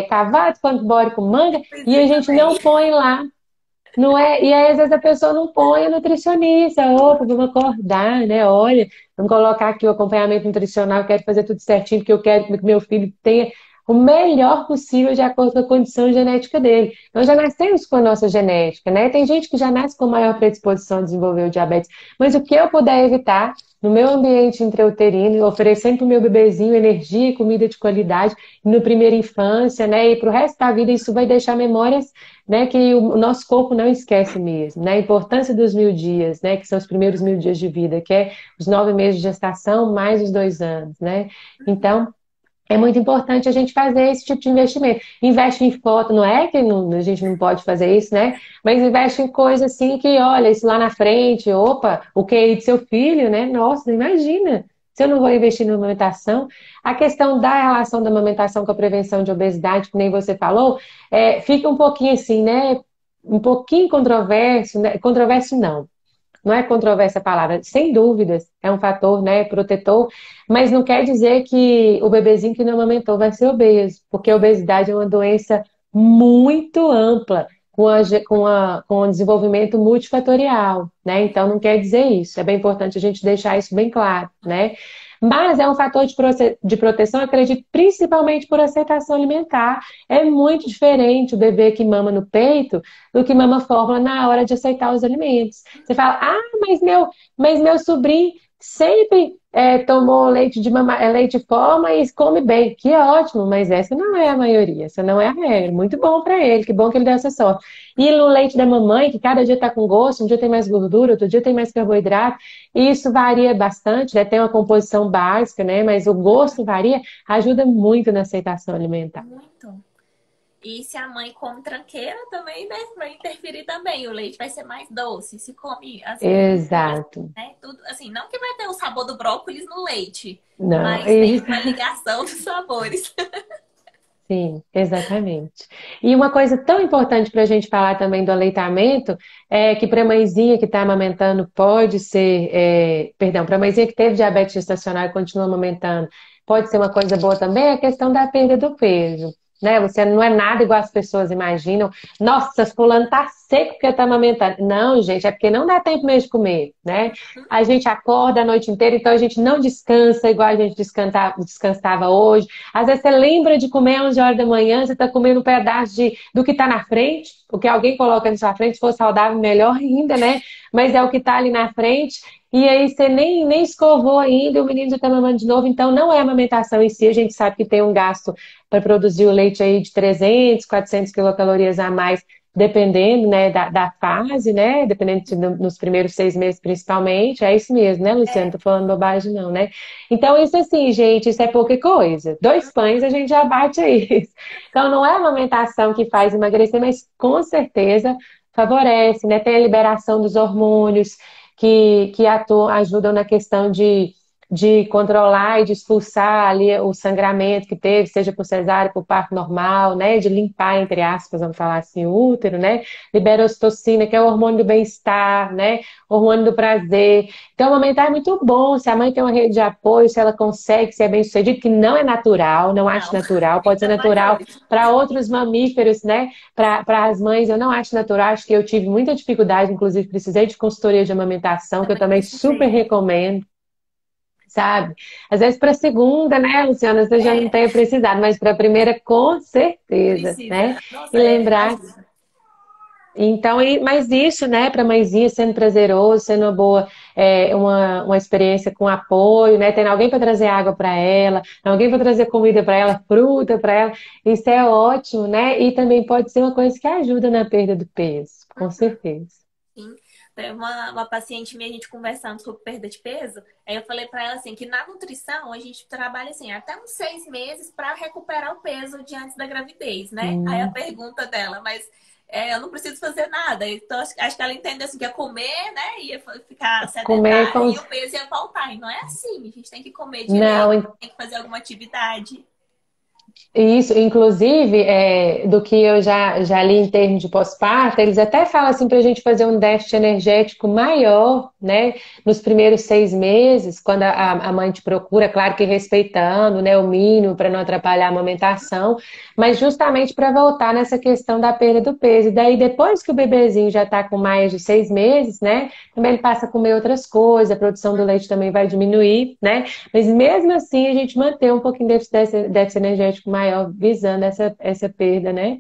cavados, quantos bores com manga, Fiz e a isso gente não também. põe lá. Não é? E aí, às vezes, a pessoa não põe a nutricionista. Opa, vamos acordar, né? Olha, vamos colocar aqui o acompanhamento nutricional, eu quero fazer tudo certinho, porque eu quero que meu filho tenha o melhor possível de acordo com a condição genética dele. Nós já nascemos com a nossa genética, né? Tem gente que já nasce com maior predisposição a desenvolver o diabetes, mas o que eu puder evitar no meu ambiente intrauterino, oferecendo para o meu bebezinho energia e comida de qualidade no primeira infância, né? E para o resto da vida, isso vai deixar memórias, né, que o nosso corpo não esquece mesmo, né? A importância dos 1.000 dias, né, que são os primeiros 1.000 dias de vida, que é os 9 meses de gestação mais os 2 anos, né? Então, é muito importante a gente fazer esse tipo de investimento. Investe em foto, não é que a gente não pode fazer isso, né? Mas investe em coisa assim que, olha, isso lá na frente, opa, o QI de seu filho, né? Nossa, imagina. Se eu não vou investir na amamentação, a questão da relação da amamentação com a prevenção de obesidade, que nem você falou, fica um pouquinho assim, né? Um pouquinho controverso, né? Controverso não. Não é controvérsia a palavra, sem dúvidas, é um fator, né, protetor, mas não quer dizer que o bebezinho que não amamentou vai ser obeso, porque a obesidade é uma doença muito ampla, com o desenvolvimento multifatorial, né? Então não quer dizer isso. É bem importante a gente deixar isso bem claro, né? Mas é um fator de proteção, acredito, principalmente por aceitação alimentar. É muito diferente o bebê que mama no peito do que mama fórmula na hora de aceitar os alimentos. Você fala, mas meu sobrinho sempre tomou leite de leite de forma e come bem. Que ótimo, mas essa não é a maioria, essa não é a regra. Muito bom para ele, que bom que ele deu essa sorte. E no leite da mamãe, que cada dia está com gosto, um dia tem mais gordura, outro dia tem mais carboidrato, e isso varia bastante, né? Tem uma composição básica, né? Mas o gosto varia, ajuda muito na aceitação alimentar. Muito. E se a mãe come tranqueira também, né, vai interferir também. O leite vai ser mais doce. Se come as verduras, Exato. né, tudo assim, não que vai ter o sabor do brócolis no leite, Não, mas tem uma ligação dos sabores. sim, exatamente. E uma coisa tão importante para a gente falar também do aleitamento é que para a mãezinha que está amamentando pode ser, perdão, para a mãezinha que teve diabetes gestacional e continua amamentando, pode ser uma coisa boa também a questão da perda do peso. Né? Você não é nada igual as pessoas imaginam. Nossa, fulano tá seco porque tá amamentando. Não, gente, é porque não dá tempo mesmo de comer, né? A gente acorda a noite inteira, então a gente não descansa igual a gente descansava hoje. Às vezes você lembra de comer às 11 horas da manhã, você está comendo um pedaço do que está na frente, o que alguém coloca na sua frente, se for saudável, melhor ainda, né? Mas é o que está ali na frente. E aí você nem escovou ainda, e o menino já está mamando de novo. Então não é a amamentação em si, a gente sabe que tem um gasto para produzir o leite aí de 300, 400 quilocalorias a mais, dependendo, né, da fase, né? Dependendo nos primeiros 6 meses, principalmente. É isso mesmo, né, Luciano? Não tô falando bobagem, não, né? Então, isso assim, gente, isso é pouca coisa. 2 pães a gente já bate aí. Então, não é a amamentação que faz emagrecer, mas com certeza favorece, né? Tem a liberação dos hormônios que ajudam na questão de controlar e de expulsar ali o sangramento que teve, seja por cesárea, por parto normal, né? De limpar, entre aspas, vamos falar assim, o útero, né? Libera ocitocina, que é o hormônio do bem-estar, né? Hormônio do prazer. Então, amamentar é muito bom. Se a mãe tem uma rede de apoio, se ela consegue ser bem-sucedida, que não é natural, não acho Não, natural, pode ser ainda mais natural hoje. para outros mamíferos, né? Para as mães, eu não acho natural, acho que eu tive muita dificuldade, inclusive precisei de consultoria de amamentação, que eu Também também super precisei. recomendo, sabe? Às vezes para a segunda, né, Luciana, você já não É, tenha precisado, mas para a primeira, com certeza, né? precisa. E Nossa, lembrar ajuda. então, mas isso, né, para a mãezinha sendo prazeroso, sendo uma boa, uma experiência com apoio, né, tendo alguém para trazer água para ela, alguém para trazer comida para ela, fruta para ela, isso é ótimo, né? E também pode ser uma coisa que ajuda na perda do peso, com Uhum. certeza. Sim. Tem uma paciente minha, a gente conversando sobre perda de peso, aí eu falei pra ela assim, que na nutrição a gente trabalha assim, até uns 6 meses pra recuperar o peso de antes da gravidez, né? Aí a Hum, pergunta dela, mas eu não preciso fazer nada. Então acho que ela entendeu assim, que ia comer, né? Ia ficar comer sedentária com... e o peso ia voltar. E não é assim, a gente tem que comer direito, Não, tem que fazer alguma atividade. isso, inclusive, do que eu já li em termos de pós-parto, eles até falam assim para a gente fazer um déficit energético maior, né, nos primeiros 6 meses, quando a mãe te procura, claro que respeitando, né, o mínimo para não atrapalhar a amamentação, mas justamente para voltar nessa questão da perda do peso. E daí, depois que o bebezinho já está com mais de 6 meses, né, também ele passa a comer outras coisas, a produção do leite também vai diminuir, né, mas mesmo assim, a gente mantém um pouquinho déficit energético maior, visando essa perda, né?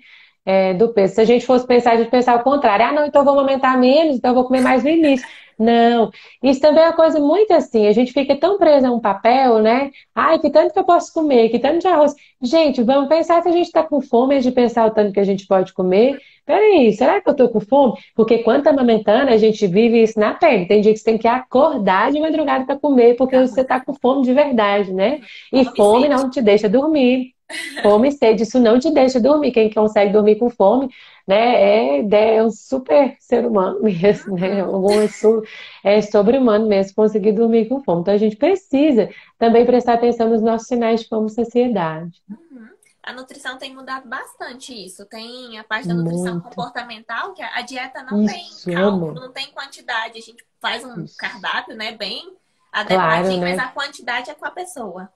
Do peso. Se a gente fosse pensar, a gente pensar o contrário. Ah, não, então eu vou aumentar menos, então eu vou comer mais no início. Não, isso também é uma coisa muito assim, a gente fica tão preso a um papel, né? Ai, que tanto que eu posso comer, que tanto de arroz. Gente, vamos pensar se a gente está com fome, antes de pensar o tanto que a gente pode comer. Peraí, será que eu tô com fome? Porque quando tá amamentando, a gente vive isso na pele. Tem dia que você tem que acordar de madrugada para comer, porque você tá com fome de verdade, né? E Fome e fome sede. não te deixa dormir. Fome e sede, isso não te deixa dormir. Quem consegue dormir com fome, né, é um super ser humano mesmo, né? Uhum. É sobre-humano mesmo conseguir dormir com fome. Então a gente precisa também prestar atenção nos nossos sinais de fome e saciedade. Uhum. A nutrição tem mudado bastante isso. Tem a parte da nutrição Muito. comportamental, que a dieta não tem Isso, cálculo, amo. não tem quantidade. A gente faz um Isso. cardápio, né, bem Claro, adequadinho, mas né? a quantidade é com a pessoa.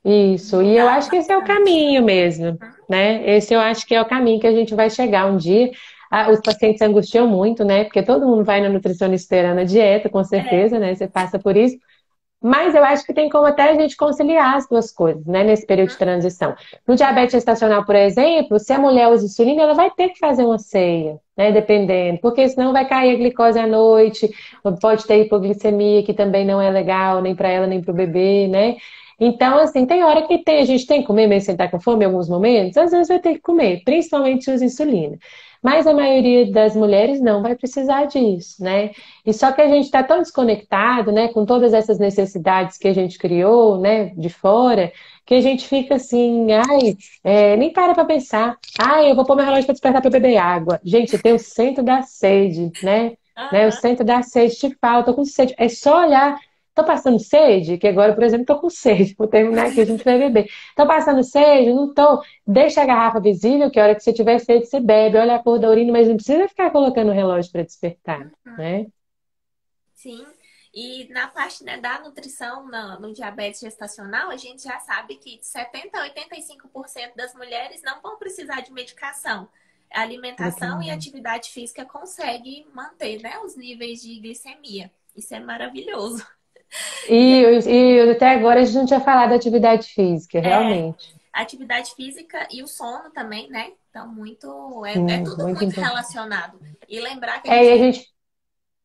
Isso, Não e eu dá acho que esse é o bastante. caminho mesmo, né? Esse eu acho que é o caminho que a gente vai chegar um dia. Ah, os pacientes se angustiam muito, né? Porque todo mundo vai na nutricionista esperando a dieta, com É. certeza, né? Você passa por isso. Mas eu acho que tem como até a gente conciliar as duas coisas, né? Nesse período de transição. No diabetes gestacional, por exemplo, se a mulher usa insulina, ela vai ter que fazer uma ceia, né? Dependendo, porque senão vai cair a glicose à noite, pode ter hipoglicemia, que também não é legal, nem para ela, nem para o bebê, né? Então, assim, tem hora que a gente tem que comer mesmo sem estar com fome em alguns momentos, às vezes vai ter que comer, principalmente se usa insulina. Mas a maioria das mulheres não vai precisar disso, né? E só que a gente está tão desconectado, né, com todas essas necessidades que a gente criou, né, de fora, que a gente fica assim, ai, nem para pensar. Ai, eu vou pôr meu relógio para despertar para beber água. Gente, tem o centro da sede, né? O Aham. centro da sede te fala, tô com sede. É só olhar. Tô passando sede? Que agora, por exemplo, tô com sede. Vou terminar aqui, a gente vai beber. Tô passando sede? Não tô. Deixa a garrafa visível, que a hora que você tiver sede, você bebe. Olha a cor da urina, mas não precisa ficar colocando o relógio para despertar, né? Sim. E na parte, né, da nutrição no diabetes gestacional, a gente já sabe que de 70 a 85% das mulheres não vão precisar de medicação. A alimentação e atividade física consegue manter, né, os níveis de glicemia. Isso é maravilhoso. E E até agora a gente não tinha falado da atividade física, realmente. a atividade física e o sono também, né? Então, é tudo Muito muito importante. relacionado. E lembrar que a gente E a tem que gente,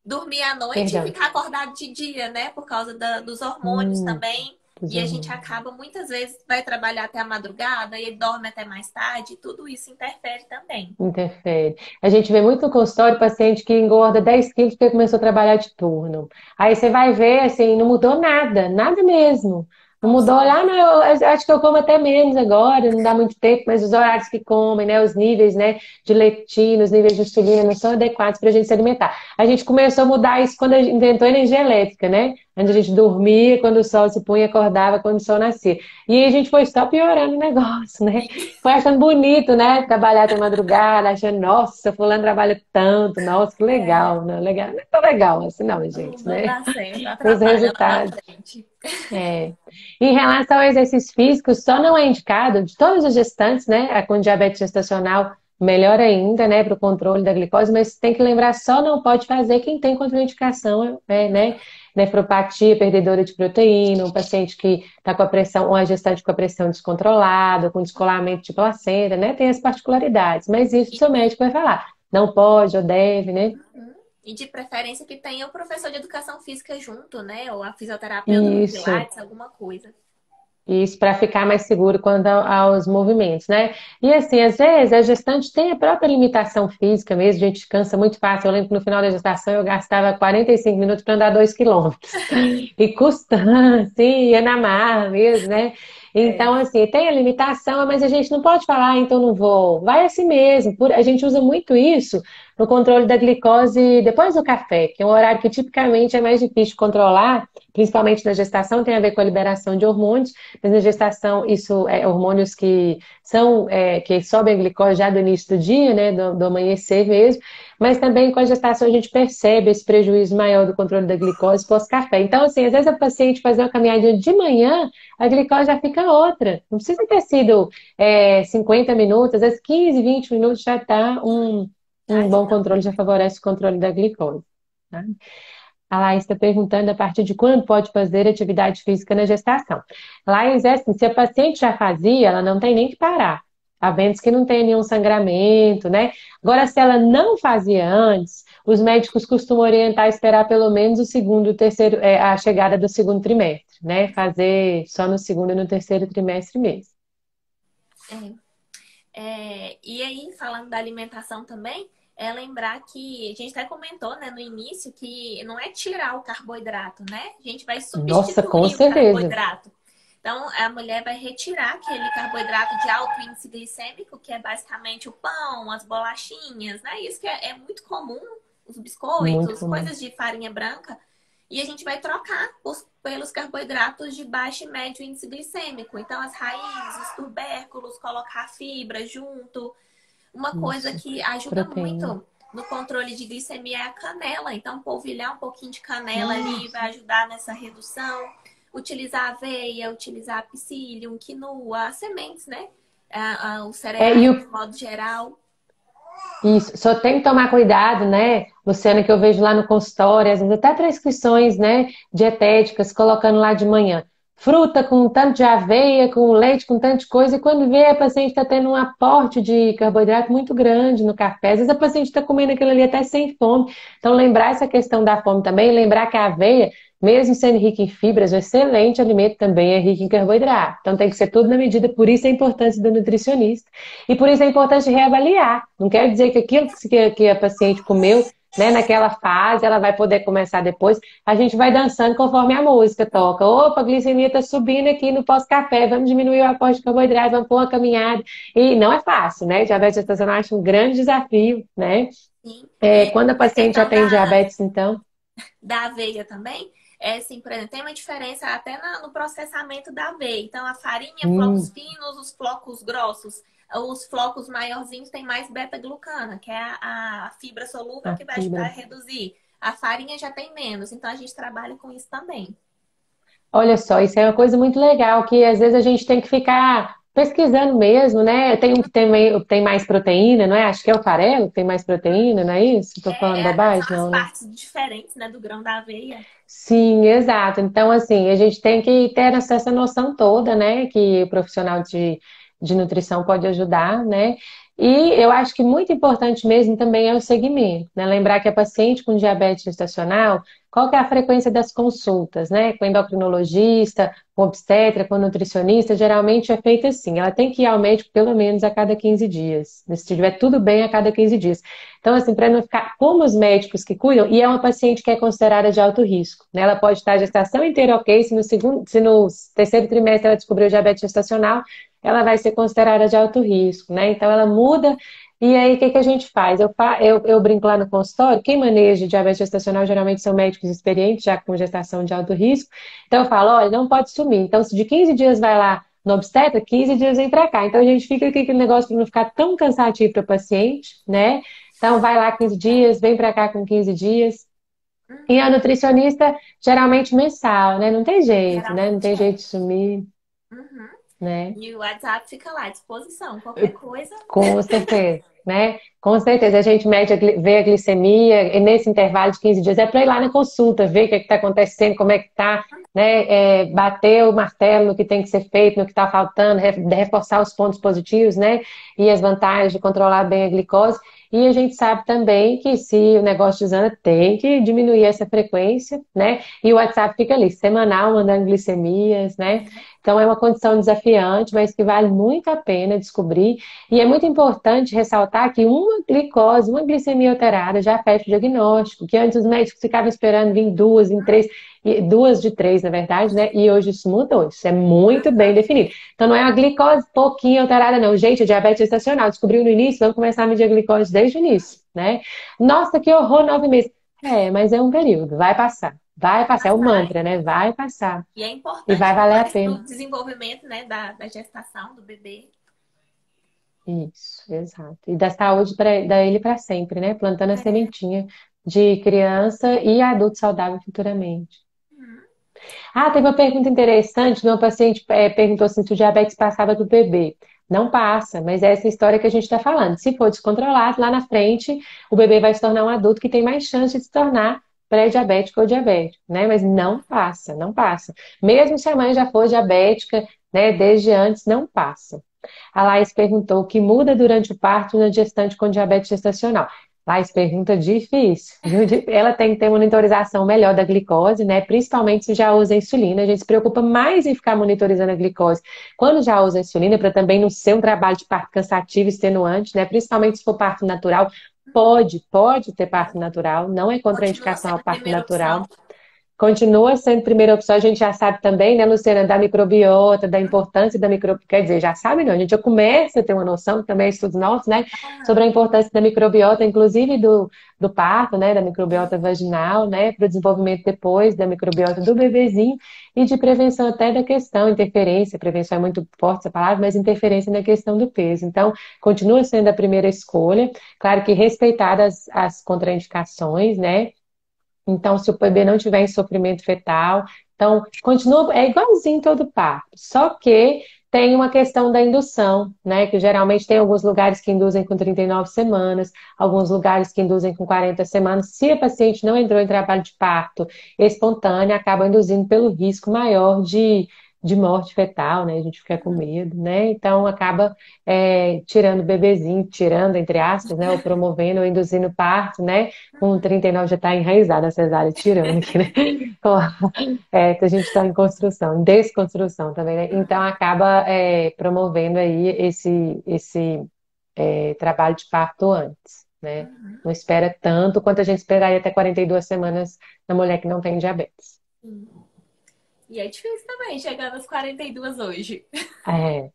dormir à noite e perdão. ficar acordado de dia, né? Por causa dos hormônios também. Dos E a gente hormônios. acaba, muitas vezes, vai trabalhar até a madrugada e dorme até mais tarde. Tudo isso interfere também. Interfere. A gente vê muito no consultório paciente que engorda 10 quilos porque começou a trabalhar de turno. Aí você vai ver, assim, não mudou nada, nada mesmo. Não Ou mudou? seja, Ah, não, eu acho que eu como até menos agora, não dá muito tempo, mas os horários que comem, né, os níveis, né, de leptina, os níveis de insulina não são adequados para a gente se alimentar. A gente começou a mudar isso quando a gente inventou a energia elétrica, né? Onde a gente dormia quando o sol se punha, acordava quando o sol nascia. E aí a gente foi só piorando o negócio, né? Foi achando bonito, né? Trabalhar até madrugada, achando, nossa, fulano trabalha tanto, nossa, que é, legal, né? Legal, não é tão legal assim, não, não, gente, não né? dá certo, Os atrapalha lá na resultados. frente. É. Em relação ao exercício físico, só não é indicado de todas as gestantes, né? A com diabetes gestacional, melhor ainda, né? Para o controle da glicose, mas tem que lembrar, só não pode fazer quem tem contraindicação, né? Nefropatia, perdedora de proteína, um paciente que está com a pressão, ou a gestante com a pressão descontrolada, com descolamento de placenta, né? Tem as particularidades, mas isso o seu médico vai falar. Não pode ou deve, né? Uhum. E de preferência que tenha o professor de educação física junto, né? Ou a fisioterapeuta do Isso. Pilates, alguma coisa. Isso para ficar mais seguro quanto aos movimentos, né? E assim, às vezes a gestante tem a própria limitação física mesmo, a gente cansa muito fácil. Eu lembro que no final da gestação eu gastava 45 minutos para andar 2 quilômetros. E custando, assim, ia na marra mesmo, né? É. Então, assim, tem a limitação, mas a gente não pode falar, "Ah, então não vou." Vai assim mesmo. A gente usa muito isso no controle da glicose depois do café, que é um horário que tipicamente é mais difícil de controlar, principalmente na gestação, tem a ver com a liberação de hormônios. Mas na gestação, isso é hormônios que são que sobem a glicose já do início do dia, né, do amanhecer mesmo. Mas também com a gestação a gente percebe esse prejuízo maior do controle da glicose pós-café. Então, assim, às vezes a paciente fazer uma caminhada de manhã, a glicose já fica outra. Não precisa ter sido 50 minutos, às vezes 15, 20 minutos já está Já um bom ajuda controle, já muito. favorece o controle da glicose. Tá? A Laís está perguntando a partir de quando pode fazer atividade física na gestação. Laís, é assim, se a paciente já fazia, ela não tem nem que parar. Há ventos que não tem nenhum sangramento, né? Agora, se ela não fazia antes, os médicos costumam orientar a esperar pelo menos o segundo, o terceiro, a chegada do segundo trimestre, né? Fazer só no segundo e no terceiro trimestre mesmo. E aí, falando da alimentação também, é lembrar que a gente até comentou, né, no início que não é tirar o carboidrato, né? A gente vai Nossa, com substituir o certeza. carboidrato. Então, a mulher vai retirar aquele carboidrato de alto índice glicêmico, que é basicamente o pão, as bolachinhas, né? Isso que é muito comum, os Muito biscoitos, comum. coisas de farinha branca. E a gente vai trocar pelos carboidratos de baixo e médio índice glicêmico. Então, as raízes, os tubérculos, colocar fibra junto. Uma coisa Isso. que ajuda Proteína. muito no controle de glicemia é a canela. Então, polvilhar um pouquinho de canela ali Nossa. vai ajudar nessa redução. Utilizar aveia, utilizar psyllium, quinoa, sementes, né? Os E cereais, o de modo geral. Isso, só tem que tomar cuidado, né, Luciana, que eu vejo lá no consultório, às vezes até prescrições, né, dietéticas, colocando lá de manhã. Fruta com tanto de aveia, com leite, com tanto de coisa, e quando vê, a paciente está tendo um aporte de carboidrato muito grande no café. Às vezes a paciente está comendo aquilo ali até sem fome. Então, lembrar essa questão da fome também, lembrar que a aveia, mesmo sendo rica em fibras, um excelente alimento também é rico em carboidrato. Então, tem que ser tudo na medida, por isso a importância do nutricionista. E por isso é importante reavaliar. Não quer dizer que aquilo que a paciente comeu, né, naquela fase, ela vai poder começar depois. A gente vai dançando conforme a música toca. Opa, a glicemia está subindo aqui no pós-café, vamos diminuir o aporte de carboidrato, vamos pôr uma caminhada. E não é fácil, né? Diabetes gestacional acho um grande desafio, né? Sim. E Quando a a paciente já questão tem diabetes, então. da aveia também, assim, por exemplo, tem uma diferença até no processamento da aveia. Então, a farinha, flocos Hum, finos, os flocos grossos. Os flocos maiorzinhos têm mais beta-glucana, que é a fibra solúvel a que vai ajudar a fibra. reduzir. A farinha já tem menos, então a gente trabalha com isso também. Olha só, isso é uma coisa muito legal, que às vezes a gente tem que ficar pesquisando mesmo, né? Tem um que tem mais proteína, não é? Acho que é o farelo que tem mais proteína, não é isso? Estou falando São bobagem? as Não, né? partes diferentes, né, do grão da aveia. Sim, exato. Então, assim, a gente tem que ter essa noção toda, né? Que o profissional de nutrição pode ajudar, né? E eu acho que muito importante mesmo também é o segmento, né? Lembrar que a paciente com diabetes gestacional, qual que é a frequência das consultas, né? Com endocrinologista, com obstetra, com nutricionista, geralmente é feita assim. Ela tem que ir ao médico pelo menos a cada 15 dias. Se tiver tudo bem, a cada 15 dias. Então, assim, para não ficar como os médicos que cuidam, e é uma paciente que é considerada de alto risco, né? Ela pode estar a gestação inteira ok, se no terceiro trimestre ela descobriu diabetes gestacional, ela vai ser considerada de alto risco, né? Então, ela muda. E aí, o que que a gente faz? Eu brinco lá no consultório, quem maneja diabetes gestacional geralmente são médicos experientes, já com gestação de alto risco. Então, eu falo, olha, não pode sumir. Então, se de 15 dias vai lá no obstetra, 15 dias vem para cá. Então, a gente fica com aquele negócio para não ficar tão cansativo para o paciente, né? Então, vai lá 15 dias, vem para cá com 15 dias. E a nutricionista, geralmente mensal, né? Não tem jeito, né? Não Geralmente tem é. jeito de sumir, Uhum. né? E o WhatsApp fica lá à disposição. Qualquer coisa. Com certeza, né? Com certeza, a gente mede, vê a glicemia, e nesse intervalo de 15 dias é para ir lá na consulta, ver o que está acontecendo, como é que está, né? Bater o martelo no que tem que ser feito, no que está faltando, reforçar os pontos positivos, né? E as vantagens de controlar bem a glicose. E a gente sabe também que se o negócio desanda, tem que diminuir essa frequência, né? E o WhatsApp fica ali, semanal, mandando glicemias, né? Então é uma condição desafiante, mas que vale muito a pena descobrir. E é muito importante ressaltar que uma glicose, uma glicemia alterada já afeta o diagnóstico, que antes os médicos ficavam esperando vir duas, em três, duas de três, na verdade, né? E hoje isso mudou, isso é muito bem definido. Então não é uma glicose pouquinho alterada, não. Gente, é diabetes gestacional. Descobriu no início, vamos começar a medir a glicose desde o início, né? Nossa, que horror, 9 meses. É, mas é um período, vai passar. Vai passar, é o Passar. mantra, né? Vai passar. E é E vai importante valer a demais para pena. o desenvolvimento, né, da gestação do bebê. Isso, exato. E da saúde da ele para sempre, né? Plantando a sementinha de criança e adulto saudável futuramente. Uhum. Ah, teve uma pergunta interessante de uma paciente perguntou assim, se o diabetes passava do bebê. Não passa, mas é essa história que a gente está falando. Se for descontrolado, lá na frente, o bebê vai se tornar um adulto que tem mais chance de se tornar pré-diabético ou diabético, né? Mas não passa, não passa. Mesmo se a mãe já for diabética, né, desde antes, não passa. A Laís perguntou o que muda durante o parto na gestante com diabetes gestacional. Laís, pergunta difícil, viu? Ela tem que ter monitorização melhor da glicose, né? Principalmente se já usa insulina. A gente se preocupa mais em ficar monitorizando a glicose quando já usa insulina, para também não ser um trabalho de parto cansativo e extenuante, né? Principalmente se for parto natural. Pode ter parto natural, não é Continua contraindicação sendo ao a parto primeira opção. natural. Continua sendo primeira opção, a gente já sabe também, né, Luciana, da microbiota, da importância da microbiota, quer dizer, já sabe não, a gente já começa a ter uma noção, também é estudos nossos, né, sobre a importância da microbiota, inclusive do parto, né, da microbiota vaginal, né, para o desenvolvimento depois da microbiota do bebezinho e de prevenção até da questão, interferência, prevenção é muito forte essa palavra, mas interferência na questão do peso. Então, continua sendo a primeira escolha, claro que respeitadas as contraindicações, né, então, se o bebê não tiver em sofrimento fetal, então continua, é igualzinho todo parto, só que tem uma questão da indução, né? Que geralmente tem alguns lugares que induzem com 39 semanas, alguns lugares que induzem com 40 semanas. Se a paciente não entrou em trabalho de parto espontâneo, acaba induzindo pelo risco maior de morte fetal, né? A gente fica com medo, né? Então acaba tirando o bebezinho, tirando, entre aspas, né? Ou promovendo ou induzindo parto, né? Com 39 já está enraizada a cesárea, tirando aqui, né? Que a gente está em construção, em desconstrução também, né? Então acaba promovendo aí esse trabalho de parto antes, né? Não espera tanto quanto a gente esperaria até 42 semanas na mulher que não tem diabetes. E é difícil também chegar nas 42 hoje.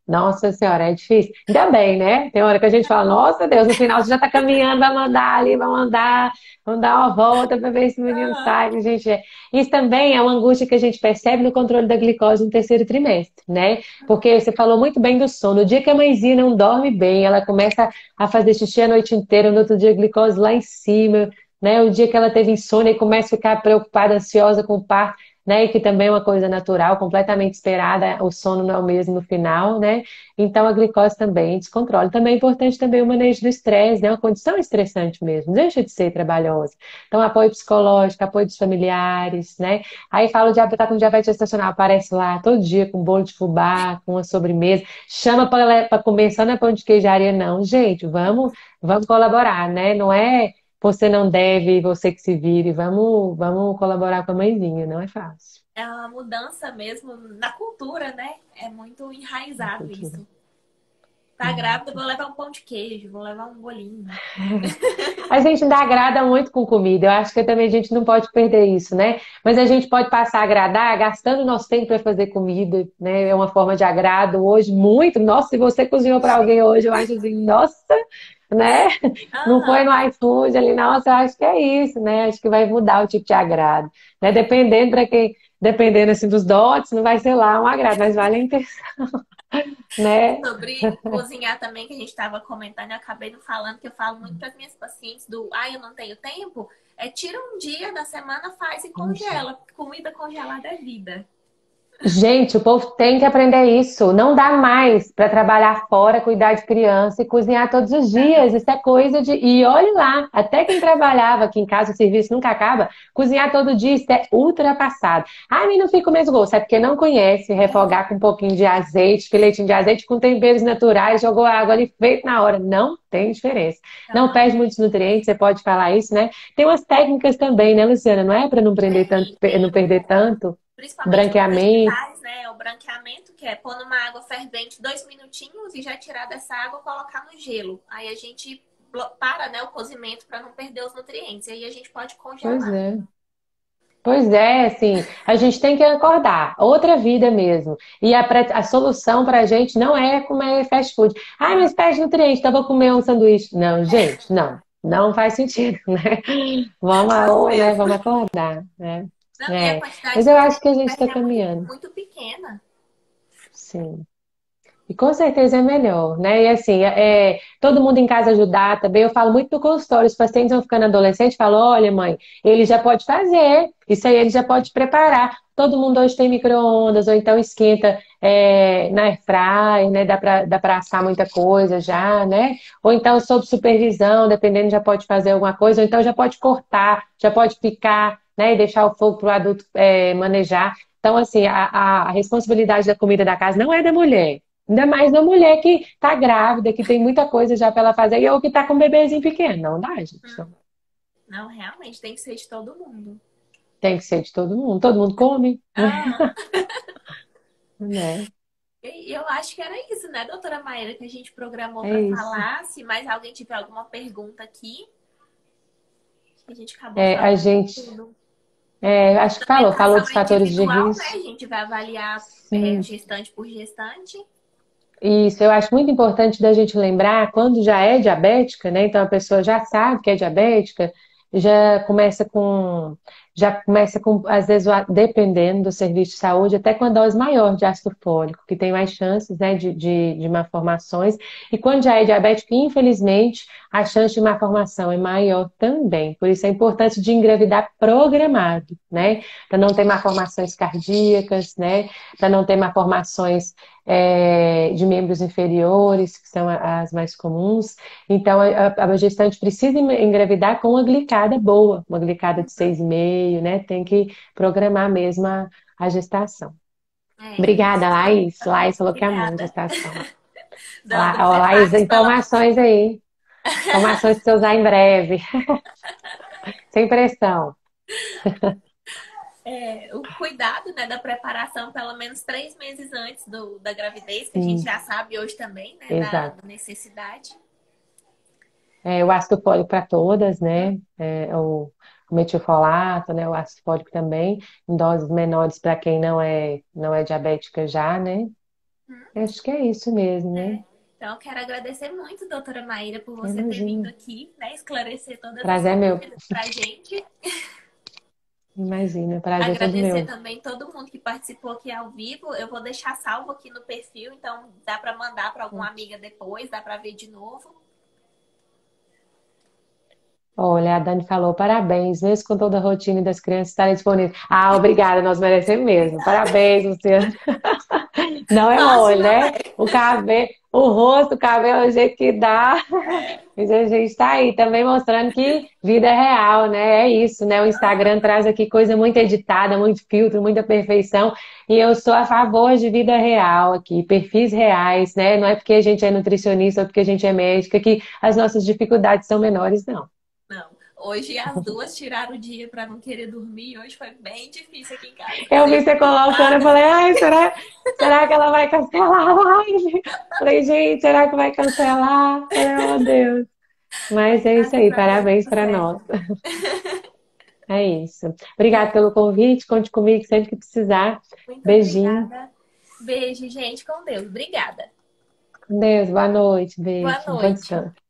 Nossa senhora, é difícil. Ainda bem, né? Tem hora que a gente fala, nossa Deus, no final você já tá caminhando, vai mandar ali, vai mandar, vamos dar uma volta para ver se o menino sai, gente. Isso também é uma angústia que a gente percebe no controle da glicose no terceiro trimestre, né? Porque você falou muito bem do sono. O dia que a mãezinha não dorme bem, ela começa a fazer xixi a noite inteira, no outro dia a glicose lá em cima, né? O dia que ela teve insônia e começa a ficar preocupada, ansiosa com o parto, né? E que também é uma coisa natural, completamente esperada, o sono não é o mesmo no final, né? Então a glicose também descontrola. Também é importante também o manejo do estresse, né? Uma condição estressante mesmo, não deixa de ser trabalhosa. Então apoio psicológico, apoio dos familiares, né? Aí fala de tá com diabetes gestacional, aparece lá todo dia com bolo de fubá, com uma sobremesa, chama para comer só na pão de queijaria, não, gente, vamos colaborar, né? Não é você não deve, você que se vire. Vamos colaborar com a mãezinha, não é fácil. É uma mudança mesmo na cultura, né? É muito enraizado Cultura. isso. Tá grávida, vou levar um pão de queijo, vou levar um bolinho. A gente ainda agrada muito com comida. Eu acho que também a gente não pode perder isso, né? Mas a gente pode passar a agradar gastando nosso tempo para fazer comida, né? É uma forma de agrado hoje muito. Nossa, se você cozinhou para alguém hoje, eu acho assim, nossa, né? Não foi no Aham. iFood ali, nossa, eu acho que é isso, né? Acho que vai mudar o tipo de agrado, né? Dependendo para quem, dependendo assim dos dotes, não vai ser lá um agrado, mas vale a intenção, né? Sobre cozinhar também, que a gente estava comentando, eu acabei não falando, que eu falo muito para as minhas pacientes do, eu não tenho tempo, tira um dia da semana, faz e congela. Comida congelada é vida. Gente, o povo tem que aprender isso. Não dá mais para trabalhar fora, cuidar de criança e cozinhar todos os dias. Aham. Isso é coisa de. E olhe lá, até quem trabalhava aqui em casa, o serviço nunca acaba, cozinhar todo dia, isso é ultrapassado. Ai, mas não fica o mesmo gosto. É porque não conhece refogar com um pouquinho de azeite, filetinho de azeite com temperos naturais, jogou água ali feito na hora. Não tem diferença. Não Não, perde muitos nutrientes, você pode falar isso, né? Tem umas técnicas também, né, Luciana? Não é para não prender tanto, tem não perder tanto. principalmente para Branqueamento. vegetais, né? O branqueamento, que é pôr numa água fervente 2 minutinhos e já tirar dessa água e colocar no gelo. Aí a gente para, né, o cozimento para não perder os nutrientes. E aí a gente pode Pois congelar. é. Pois é, assim, a gente tem que acordar, outra vida mesmo. E a solução para a gente não é comer fast food. Ah, mas perde nutriente, então eu vou comer um sanduíche. Não, gente, não. Não faz sentido, né? Não Né, mesmo. vamos acordar, né? Não, e a É. quantidade Mas de eu acho nutrientes que a que gente está perde é muito, caminhando. muito pequena. Sim. E com certeza é melhor, né? E assim, todo mundo em casa ajudar também. Eu falo muito no consultório, os pacientes vão ficando adolescentes, falam, olha, mãe, ele já pode fazer, isso aí ele já pode preparar. Todo mundo hoje tem micro-ondas, ou então esquenta na airfryer, né? Dá pra assar muita coisa já, né? Ou então, sob supervisão, dependendo, já pode fazer alguma coisa, ou então já pode cortar, já pode picar, né? E deixar o fogo para o adulto manejar. Então, assim, a responsabilidade da comida da casa não é da mulher. Ainda mais uma mulher que tá grávida, que tem muita coisa já pra ela fazer, ou que tá com um bebezinho pequeno. Não dá, gente. Não. Não, realmente, tem que ser de todo mundo. Tem que ser de todo mundo. Todo mundo come, Ah, né? e eu acho que era isso, né, doutora Maíra, que a gente programou É para isso. falar. Se mais alguém tiver alguma pergunta aqui, a gente acabou A falando gente, tudo. acho que falou Alimentação dos é fatores de individual, né? risco. A gente vai avaliar Sim. gestante por gestante. Isso, eu acho muito importante da gente lembrar quando já é diabética, né? Então a pessoa já sabe que é diabética, já começa com, às vezes, dependendo do serviço de saúde, até com a dose maior de ácido fólico, que tem mais chances, né, de malformações. E quando já é diabético, infelizmente, a chance de malformação é maior também. Por isso é importante de engravidar programado, né? Para não ter malformações cardíacas, né? Para não ter malformações de membros inferiores, que são as mais comuns. Então, a gestante precisa engravidar com uma glicada boa, uma glicada de 6,5, né? Tem que programar mesmo a gestação. Obrigada, Isso é Laís. Laís falou que amou a obrigada. gestação. Do Ó, Laís, preparo-se pela informações aí. Informações para você usar em breve. Sem pressão. o cuidado, né, da preparação pelo menos 3 meses antes da gravidez, que a gente Sim, já sabe hoje também, né, da exato. necessidade. O ácido fólico para todas, né? O metilfolato, né? O ácido fólico também, em doses menores para quem não é diabética já, né? Acho que é isso mesmo, né? Então, eu quero agradecer muito, doutora Maíra, por você ter vindo Imagina. aqui, né, esclarecer todas Prazer é essas meu. dúvidas para a gente. Imagina, prazer é todo Agradecer meu. também todo mundo que participou aqui ao vivo. Eu vou deixar salvo aqui no perfil, então dá para mandar para alguma amiga depois, dá para ver de novo. Olha, a Dani falou, parabéns, mesmo com toda a rotina das crianças estarem disponíveis. Ah, obrigada, nós merecemos mesmo. Parabéns, Luciana. Não é Fácil mole, não né? é. O cabelo, o rosto, o cabelo, é o jeito que dá. Mas a gente está aí também mostrando que vida é real, né? É isso, né? O Instagram traz aqui coisa muito editada, muito filtro, muita perfeição. E eu sou a favor de vida real aqui, perfis reais, né? Não é porque a gente é nutricionista ou porque a gente é médica que as nossas dificuldades são menores, não. Não. Hoje as duas tiraram o dia pra não querer dormir. Hoje foi bem difícil aqui em casa. Eu vi você colocando, eu falei, ai, será que ela vai cancelar a live? Falei, gente, será que vai cancelar? Falei, oh, Deus. Mas é isso Graças aí, a Deus, parabéns tudo para certo. nós. É isso. Obrigada pelo convite, conte comigo sempre que precisar. Muito Beijinho. obrigada. Beijo, gente, com Deus. Obrigada. Com Deus, boa noite, Boa beijo. Boa noite. descanso.